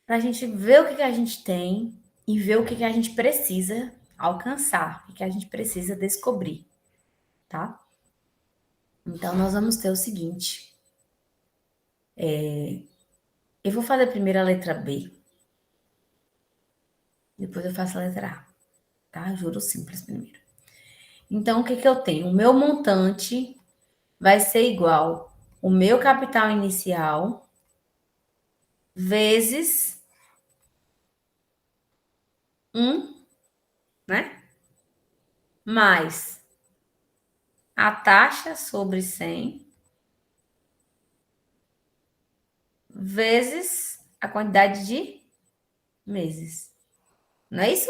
Para a gente ver o que a gente tem e ver o que a gente precisa alcançar, o que a gente precisa descobrir, tá? Então, nós vamos ter o seguinte. Eu vou fazer primeiro a letra B. Depois eu faço a letra A, tá? Juros simples primeiro. Então, o que eu tenho? O meu montante vai ser igual o meu capital inicial vezes 1, né? Mais a taxa sobre 100 vezes a quantidade de meses. Não é isso?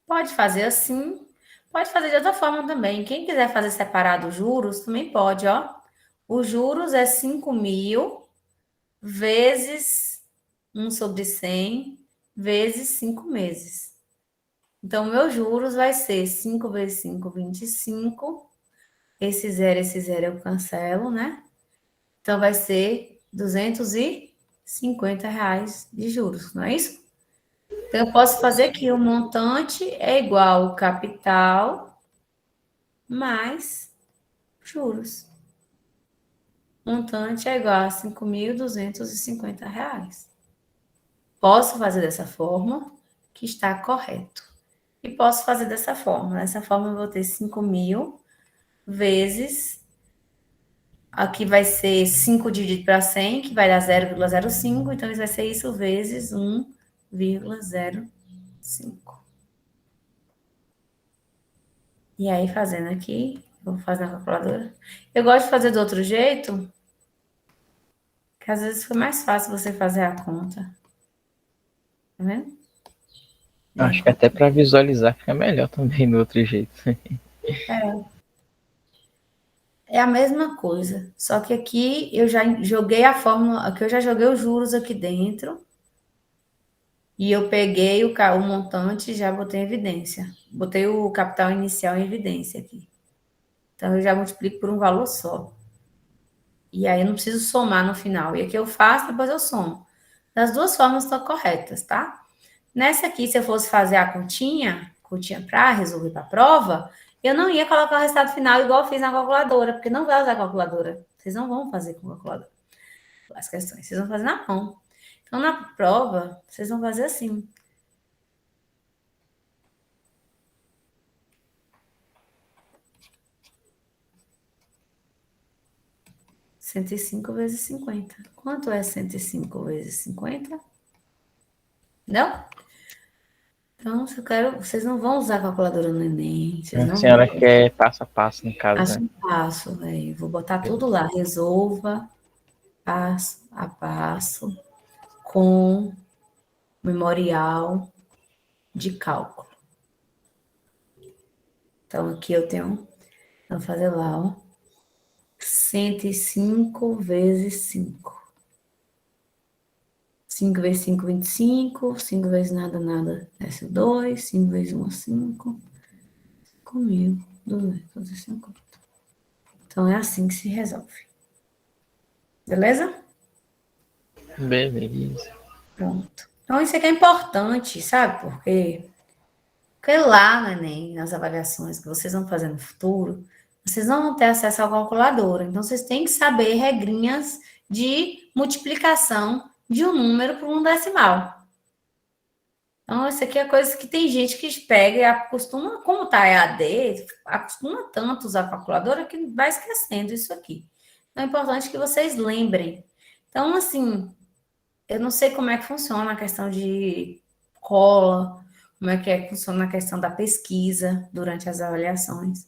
Pode fazer assim, pode fazer de outra forma também. Quem quiser fazer separado os juros, também pode, ó. Os juros é 5.000 vezes 1 sobre 100 vezes 5 meses. Então, meus juros vai ser 5 vezes 5, 25. Esse zero eu cancelo, né? Então, vai ser R$ 250 de juros, não é isso? Então, eu posso fazer que o montante é igual ao capital mais juros. Montante é igual a R$ 5.250. Posso fazer dessa forma, que está correto. E posso fazer dessa forma. Dessa forma, eu vou ter 5.000 vezes. Aqui vai ser 5 dividido para 100, que vai dar 0,05. Então, isso vai ser isso vezes 1,05. E aí, fazendo aqui, vou fazer na calculadora. Eu gosto de fazer do outro jeito, que às vezes foi mais fácil você fazer a conta. Tá vendo? Acho que até para visualizar fica melhor também do outro jeito. É a mesma coisa, só que aqui eu já joguei a fórmula, aqui eu já joguei os juros aqui dentro. E eu peguei o montante e já botei em evidência. Botei o capital inicial em evidência aqui. Então, eu já multiplico por um valor só. E aí, eu não preciso somar no final. E aqui eu faço, depois eu somo. Das duas formas estão corretas, tá? Nessa aqui, se eu fosse fazer a continha para resolver para a prova, eu não ia colocar o resultado final igual eu fiz na calculadora, porque não vai usar a calculadora. Vocês não vão fazer com calculadora as questões, vocês vão fazer na mão. Então, na prova, vocês vão fazer assim. Cento e cinco vezes 50. Quanto é 105 vezes 50? Não? Então, se eu quero, vocês não vão usar a calculadora no Enem. Vocês A não senhora vão. quer passo a passo, no caso, Passo né? a passo, velho. Vou botar tudo lá. Resolva passo a passo com memorial de cálculo. Então, aqui eu tenho, vou fazer lá, ó. 105 vezes 5. 5 vezes 5, 25. 5 vezes nada, nada, desce 2. 5 vezes 1, 5. 5.250. Então, é assim que se resolve. Beleza? Beleza. Pronto. Então, isso aqui é importante, sabe? Porque lá no Enem, nas avaliações que vocês vão fazer no futuro, vocês não vão ter acesso à calculadora. Então, vocês têm que saber regrinhas de multiplicação de um número por um decimal. Então, isso aqui é coisa que tem gente que pega e acostuma, como tá EAD, acostuma tanto usar a calculadora que vai esquecendo isso aqui. Então, é importante que vocês lembrem. Então, assim, eu não sei como é que funciona a questão de cola, como é que funciona a questão da pesquisa durante as avaliações.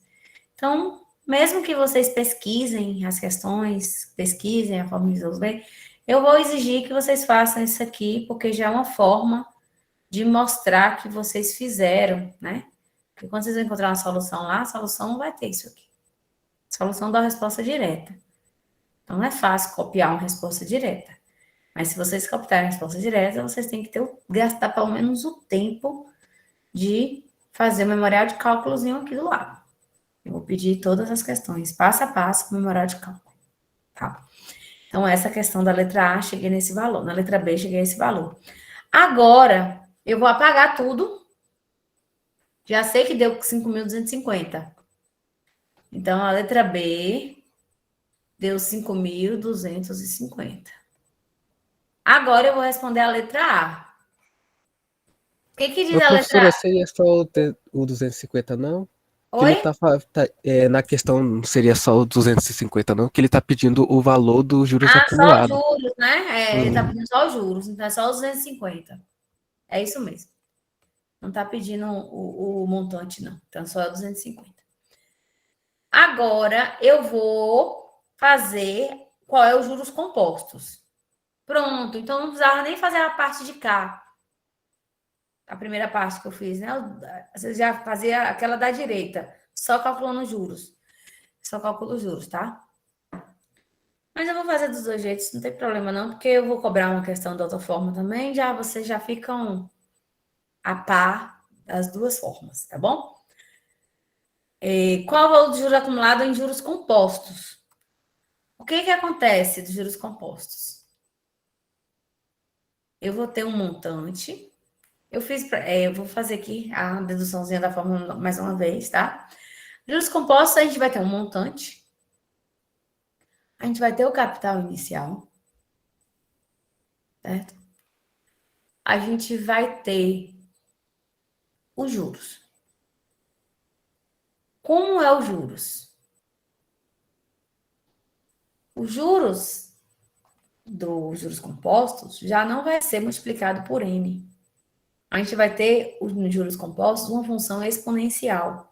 Então, mesmo que vocês pesquisem as questões, pesquisem a forma de resolver, eu vou exigir que vocês façam isso aqui, porque já é uma forma de mostrar que vocês fizeram, né? Porque quando vocês vão encontrar uma solução lá, a solução não vai ter isso aqui. A solução dá uma resposta direta. Então, não é fácil copiar uma resposta direta. Mas se vocês copiarem a resposta direta, vocês têm que gastar pelo menos o tempo de fazer o memorial de cálculozinho aqui do lado. Eu vou pedir todas as questões, passo a passo, com o memorial de cálculo. Tá? Então, essa questão da letra A, cheguei nesse valor. Na letra B, cheguei a esse valor. Agora, eu vou apagar tudo. Já sei que deu 5.250. Então, a letra B deu 5.250. Agora, eu vou responder a letra A. O que diz Ô, a letra professora, A? seria só o 250, não? Que ele Oi? na questão não seria só o 250, não? Que ele tá pedindo o valor dos juros Ah, só os acumulados. juros, né? Ele tá Hum. pedindo só os juros, então é só os 250. É isso mesmo. Não tá pedindo o montante, não. Então, só é 250. Agora, eu vou fazer qual é os juros compostos. Pronto. Então, não precisava nem fazer a parte de cá. A primeira parte que eu fiz, né? Você já fazia aquela da direita. Só calculando os juros. Só calculo os juros, tá? Mas eu vou fazer dos dois jeitos, não tem problema não, porque eu vou cobrar uma questão de outra forma também, já vocês já ficam a par das duas formas, tá bom? Qual é o valor do juro acumulado em juros compostos? O que acontece dos juros compostos? Eu vou ter um montante, eu vou fazer aqui a deduçãozinha da fórmula mais uma vez, tá? Juros compostos, a gente vai ter um montante, a gente vai ter o capital inicial, certo? A gente vai ter os juros. Como é os juros? Os juros dos juros compostos já não vai ser multiplicado por n. A gente vai ter nos juros compostos uma função exponencial.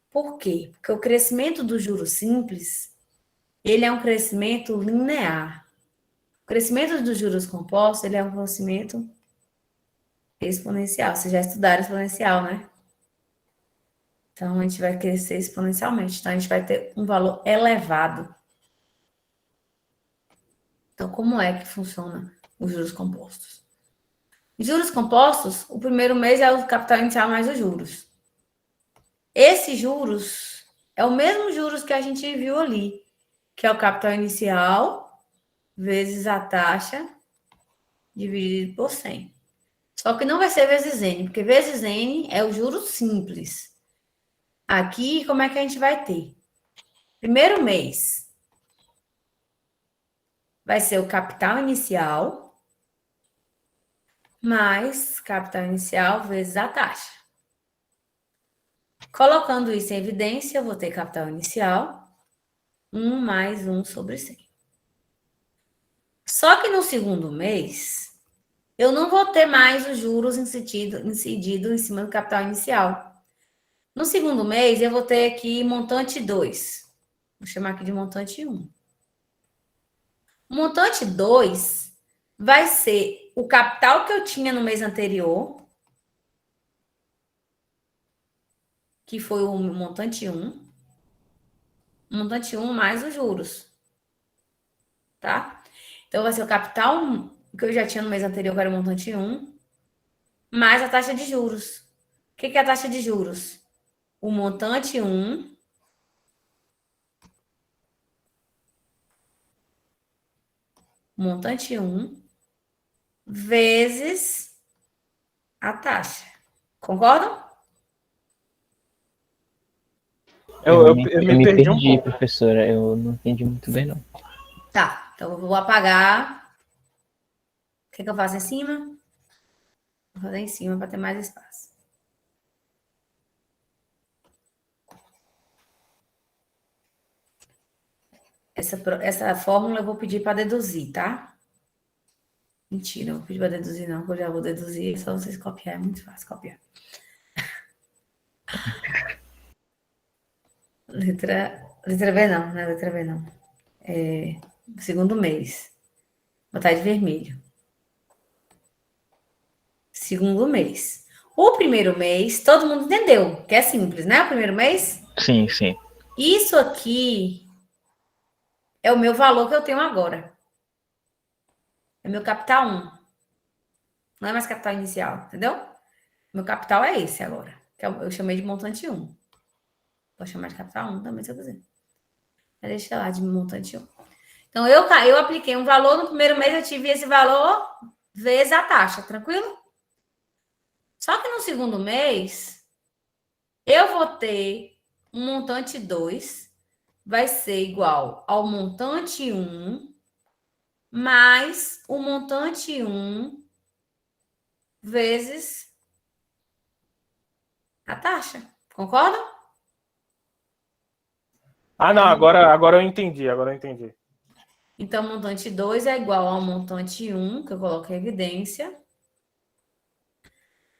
Por quê? Porque o crescimento do juro simples, ele é um crescimento linear. O crescimento dos juros compostos, ele é um crescimento exponencial. Vocês já estudaram exponencial, né? Então, a gente vai crescer exponencialmente. Então, a gente vai ter um valor elevado. Então, como é que funciona os juros compostos? Juros compostos, o primeiro mês é o capital inicial mais os juros. Esses juros é o mesmo juros que a gente viu ali, que é o capital inicial vezes a taxa dividido por 100. Só que não vai ser vezes N, porque vezes N é o juro simples. Aqui, como é que a gente vai ter? Primeiro mês vai ser o capital inicial mais capital inicial vezes a taxa. Colocando isso em evidência, eu vou ter capital inicial 1 mais 1 sobre 100. Só que no segundo mês, eu não vou ter mais os juros incidido em cima do capital inicial. No segundo mês, eu vou ter aqui montante 2. Vou chamar aqui de montante 1. O montante 2 vai ser o capital que eu tinha no mês anterior, que foi o montante 1. Montante 1 mais os juros. Tá? Então, vai ser o capital que eu já tinha no mês anterior, que era o montante 1, mais a taxa de juros. O que é a taxa de juros? O montante 1 vezes a taxa. Concordam? Eu me me perdi um pouco. professora. Eu não entendi muito bem, não. Tá, então eu vou apagar. O que eu faço em cima? Vou fazer em cima para ter mais espaço. Essa fórmula eu vou pedir para deduzir, tá? Mentira, eu vou pedir para deduzir, não, porque eu já vou deduzir, é só vocês copiar, é muito fácil copiar. Letra B não, né? Letra B não. Segundo mês. Botar de vermelho. Segundo mês. O primeiro mês, todo mundo entendeu, que é simples, né? O primeiro mês. Sim, sim. Isso aqui é o meu valor que eu tenho agora. É meu capital 1. Não é mais capital inicial, entendeu? Meu capital é esse agora. Que eu chamei de montante 1. Vou chamar de capital 1 também, se eu quiser. Mas deixa lá de montante 1. Então, eu apliquei um valor, no primeiro mês eu tive esse valor vezes a taxa, tranquilo? Só que no segundo mês, eu vou ter um montante 2, vai ser igual ao montante 1, mais o montante 1 vezes a taxa. Concorda? Ah, não, agora eu entendi, Então, montante 2 é igual ao montante 1, que eu coloco em evidência,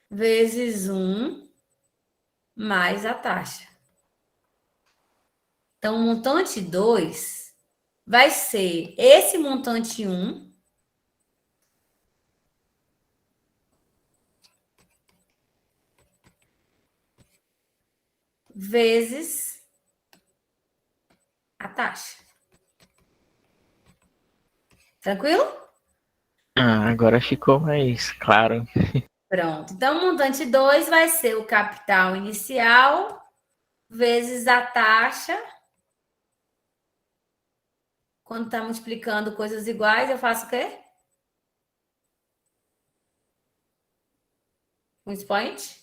vezes 1 mais a taxa. Então, o montante 2 vai ser esse montante 1 vezes a taxa. Tranquilo? Ah, agora ficou mais claro. Pronto. Então, o montante 2 vai ser o capital inicial vezes a taxa. Quando está multiplicando coisas iguais, eu faço o quê? Um expoente?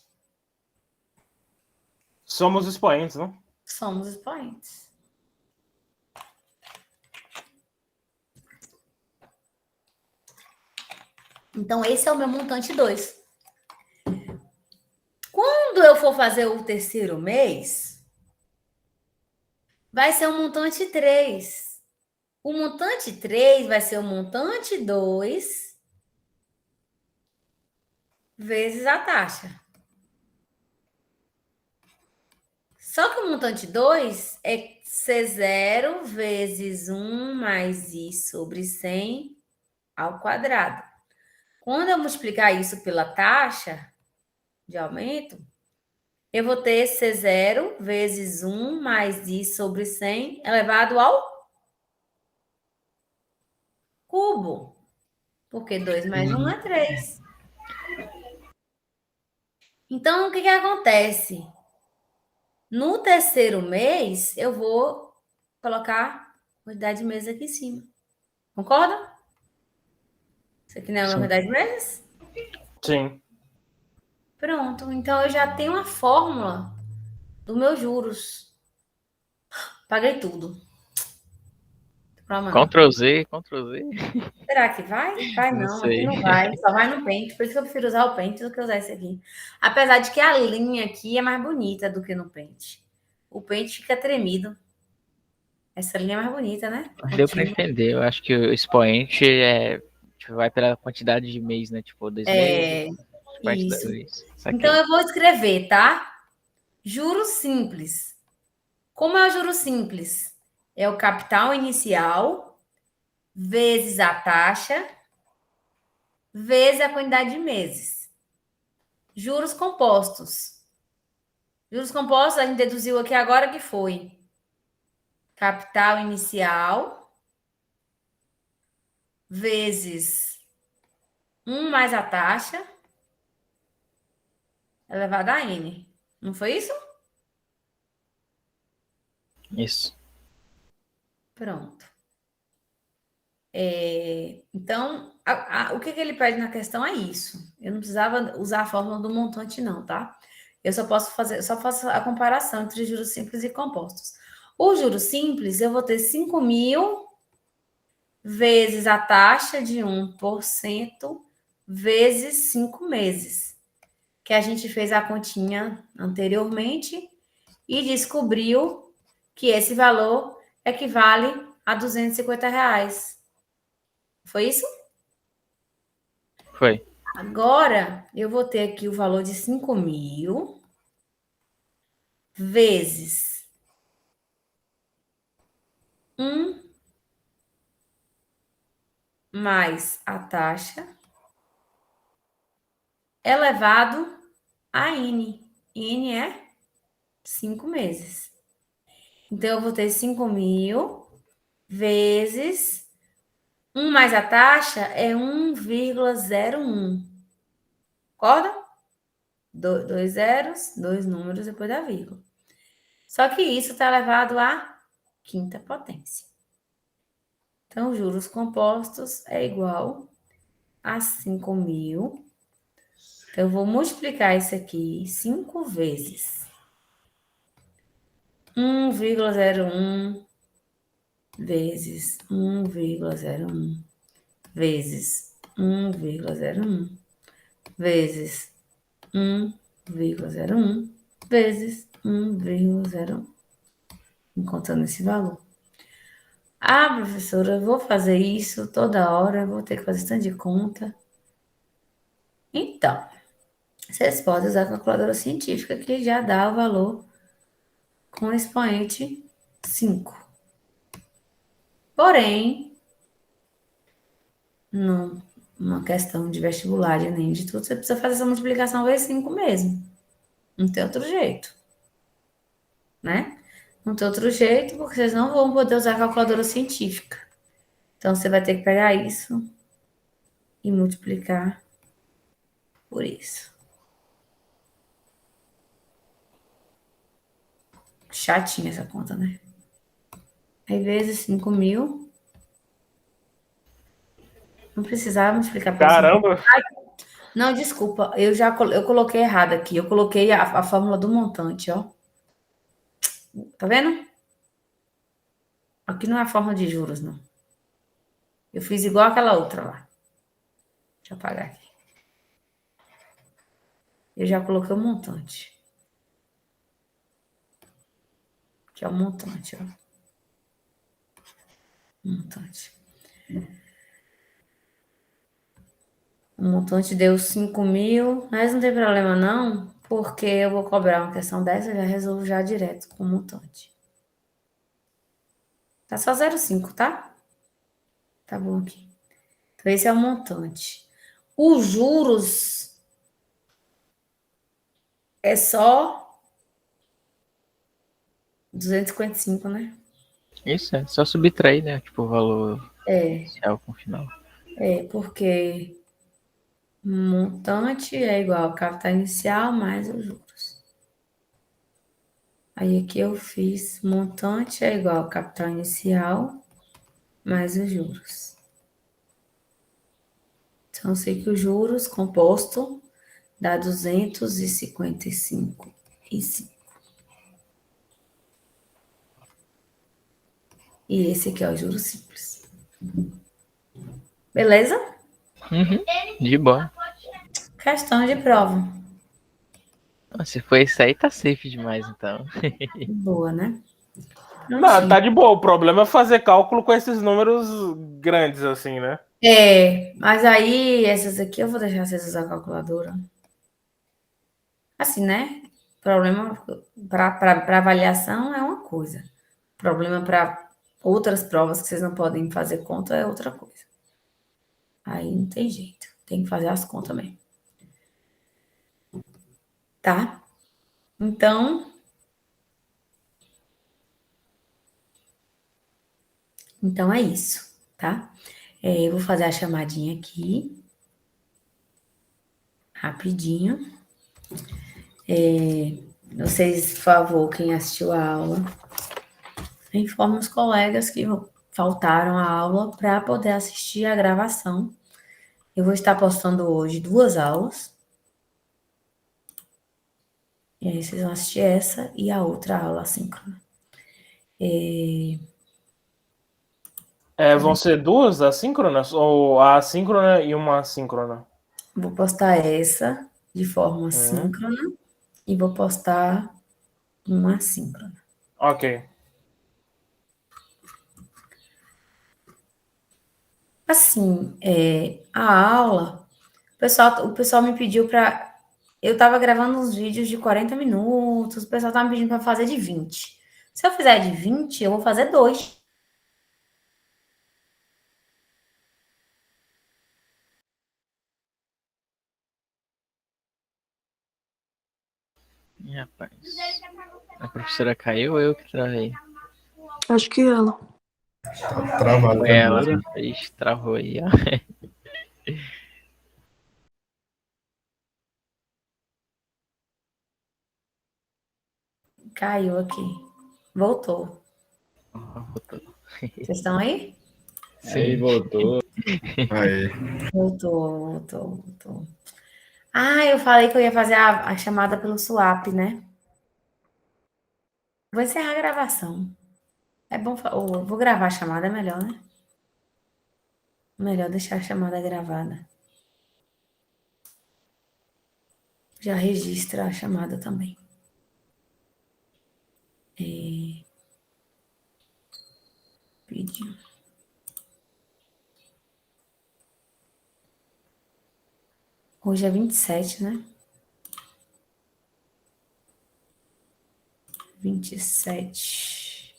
Somos expoentes, né? Somos expoentes. Então, esse é o meu montante 2. Quando eu for fazer o terceiro mês, vai ser o montante 3. O montante 3 vai ser o montante 2 vezes a taxa. Só que o montante 2 é C0 vezes 1 mais I sobre 100 ao quadrado. Quando eu multiplicar isso pela taxa de aumento, eu vou ter C0 vezes 1 mais I sobre 100 elevado ao cubo. Porque 2 mais 1 é 3. Então, o que que acontece? No terceiro mês, eu vou colocar quantidade de meses aqui em cima. Concorda? Isso aqui não é uma Sim. quantidade de meses? Sim. Pronto. Então, eu já tenho a fórmula dos meus juros. Paguei tudo. Problema não. Ctrl Z, Ctrl Z. Será que vai? Vai Não não, aqui sei. não vai. Só vai no Paint. Por isso que eu prefiro usar o Paint do que usar esse aqui. Apesar de que a linha aqui é mais bonita do que no Paint. O Paint fica tremido. Essa linha é mais bonita, né? Mas deu pra Contínua. entender. Eu acho que o expoente tipo, vai pela quantidade de mês, né? Tipo, 2 meses, É, parte da isso. vez. Então, Saquei. eu vou escrever, tá? Juros simples. Como é o juro simples? É o capital inicial vezes a taxa vezes a quantidade de meses. Juros compostos. Juros compostos, a gente deduziu aqui agora que foi capital inicial vezes 1 mais a taxa elevado a n. Não foi isso? Isso. Pronto. Então, o que ele pede na questão é isso. Eu não precisava usar a fórmula do montante, não, tá? Eu só faço a comparação entre juros simples e compostos. O juros simples, eu vou ter 5.000 vezes a taxa de 1% vezes 5 meses, que a gente fez a continha anteriormente e descobriu que esse valor equivale a R$ 250. Foi isso? Foi. Agora, eu vou ter aqui o valor de 5.000 vezes 1 mais a taxa elevado a N. N é 5 meses. Então, eu vou ter 5.000 vezes 1 mais a taxa é 1,01. Concorda? Dois zeros, dois números depois da vírgula. Só que isso está elevado à quinta potência. Então, juros compostos é igual a 5.000. Então, eu vou multiplicar isso aqui 5 vezes 1,01 vezes 1,01 vezes 1,01 vezes 1,01 vezes 1,01. Encontrando esse valor. Ah, professora, eu vou fazer isso toda hora, eu vou ter que fazer tanto de conta. Então, vocês podem usar a calculadora científica que já dá o valor com expoente 5. Porém, numa questão de vestibular, de Enem, de tudo, você precisa fazer essa multiplicação vezes 5 mesmo. Não tem outro jeito, né? Não tem outro jeito, porque vocês não vão poder usar a calculadora científica. Então, você vai ter que pegar isso e multiplicar por isso. Chatinha essa conta, né? Aí, vezes 5.000. Não precisava multiplicar por 5. Caramba! Não, desculpa, eu coloquei errado aqui. Eu coloquei a fórmula do montante, ó. Tá vendo? Aqui não é a fórmula de juros, não. Eu fiz igual aquela outra lá. Deixa eu apagar aqui. Eu já coloquei o montante. Que é o montante, ó. Montante. O montante deu 5.000, mas não tem problema não, porque eu vou cobrar uma questão dessa, eu já resolvo já direto com o montante. Tá só 0,5, tá? Tá bom aqui. Então, esse é o montante. Os juros é só 255, né? Isso, é só subtrair, né? Tipo, o valor É, inicial com o final. porque Montante é igual ao capital inicial mais os juros. Aí aqui eu fiz montante é igual ao capital inicial mais os juros. Então, eu sei que os juros composto dá 255. E esse aqui é o juros simples. Beleza? Uhum, de boa. Questão de prova. Se for isso aí, tá safe demais, então. Boa, né? Não, tá de boa. O problema é fazer cálculo com esses números grandes, assim, né? Mas aí, essas aqui eu vou deixar vocês usar a calculadora. Assim, né? Problema para avaliação é uma coisa. Problema para outras provas que vocês não podem fazer conta é outra coisa. Aí não tem jeito. Tem que fazer as contas mesmo. Tá? Então é isso, tá? Eu vou fazer a chamadinha aqui. Rapidinho. Vocês, por favor, quem assistiu a aula, informe os colegas que faltaram a aula para poder assistir a gravação. Eu vou estar postando hoje 2 aulas. E aí vocês vão assistir essa e a outra aula assíncrona. Vão ser 2 assíncronas? Ou a assíncrona e uma assíncrona? Vou postar essa de forma síncrona e vou postar uma assíncrona. Ok. Assim, a aula, o pessoal me pediu para. Eu estava gravando uns vídeos de 40 minutos, o pessoal estava me pedindo para fazer de 20. Se eu fizer de 20, eu vou fazer 2. Rapaz. A professora caiu ou eu que travei? Acho que ela. Tá travado Foi ela. também. Ixi, travou aí, ó. Caiu aqui. Voltou. Voltou. Vocês estão aí? Aí voltou. Aí. Voltou. Eu falei que eu ia fazer a chamada pelo swap, né? Vou encerrar a gravação. É bom. Vou gravar a chamada, é melhor, né? Melhor deixar a chamada gravada. Já registra a chamada também. Vídeo. Hoje é 27, né? 27.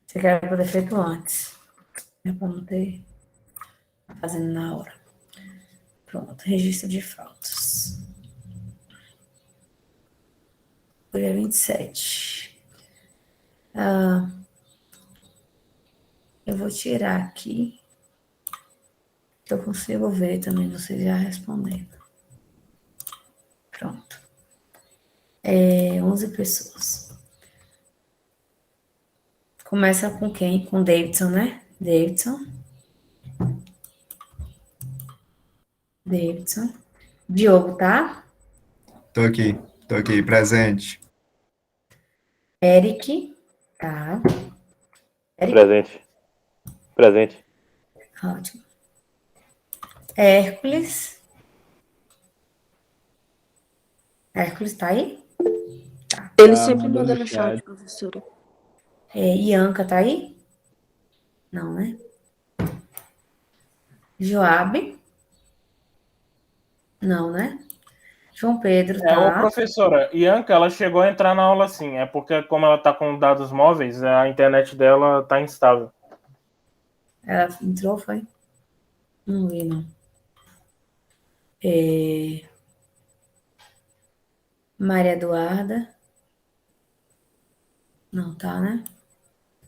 Você quer poder feito antes. É para não ter. Fazendo na hora. Pronto, registro de faltas. Hoje é 27. Eu vou tirar aqui. Que eu consigo ver também vocês já respondendo. Pronto. 11 pessoas. Começa com quem? Com Davidson, né? Davidson. Diogo, tá? Tô aqui, presente. Eric, tá? Presente. Ótimo. Hércules tá aí? Ele Tá, sempre mandou manda no no chat, chat. professora. Ianca tá aí? Não, né? Joabe? Não, né? João Pedro Ô, tá. professora, Ianca, ela chegou a entrar na aula sim. É porque, como ela tá com dados móveis, a internet dela tá instável. Ela entrou, foi? Não vi, não. Maria Eduarda. Não tá, né?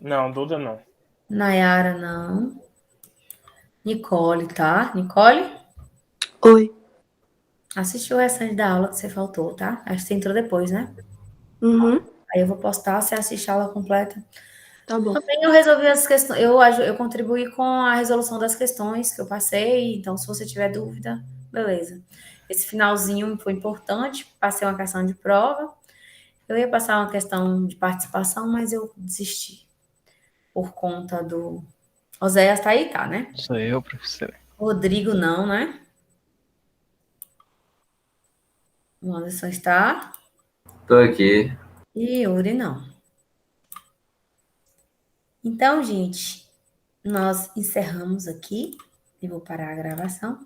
Não, Duda não. Nayara, não. Nicole, tá? Nicole? Oi. Assistiu o restante da aula que você faltou, tá? Acho que você entrou depois, né? Uhum. Aí eu vou postar, você assiste a aula completa. Tá bom. Também eu resolvi as questões, eu contribuí com a resolução das questões que eu passei, então se você tiver dúvida, beleza. Esse finalzinho foi importante, passei uma questão de prova. Eu ia passar uma questão de participação, mas eu desisti. Por conta do... Oséias tá aí, tá, né? Sou eu, professor. Rodrigo não, né? O Anderson está. Tô aqui. E Yuri não. Então, gente, nós encerramos aqui. Eu vou parar a gravação.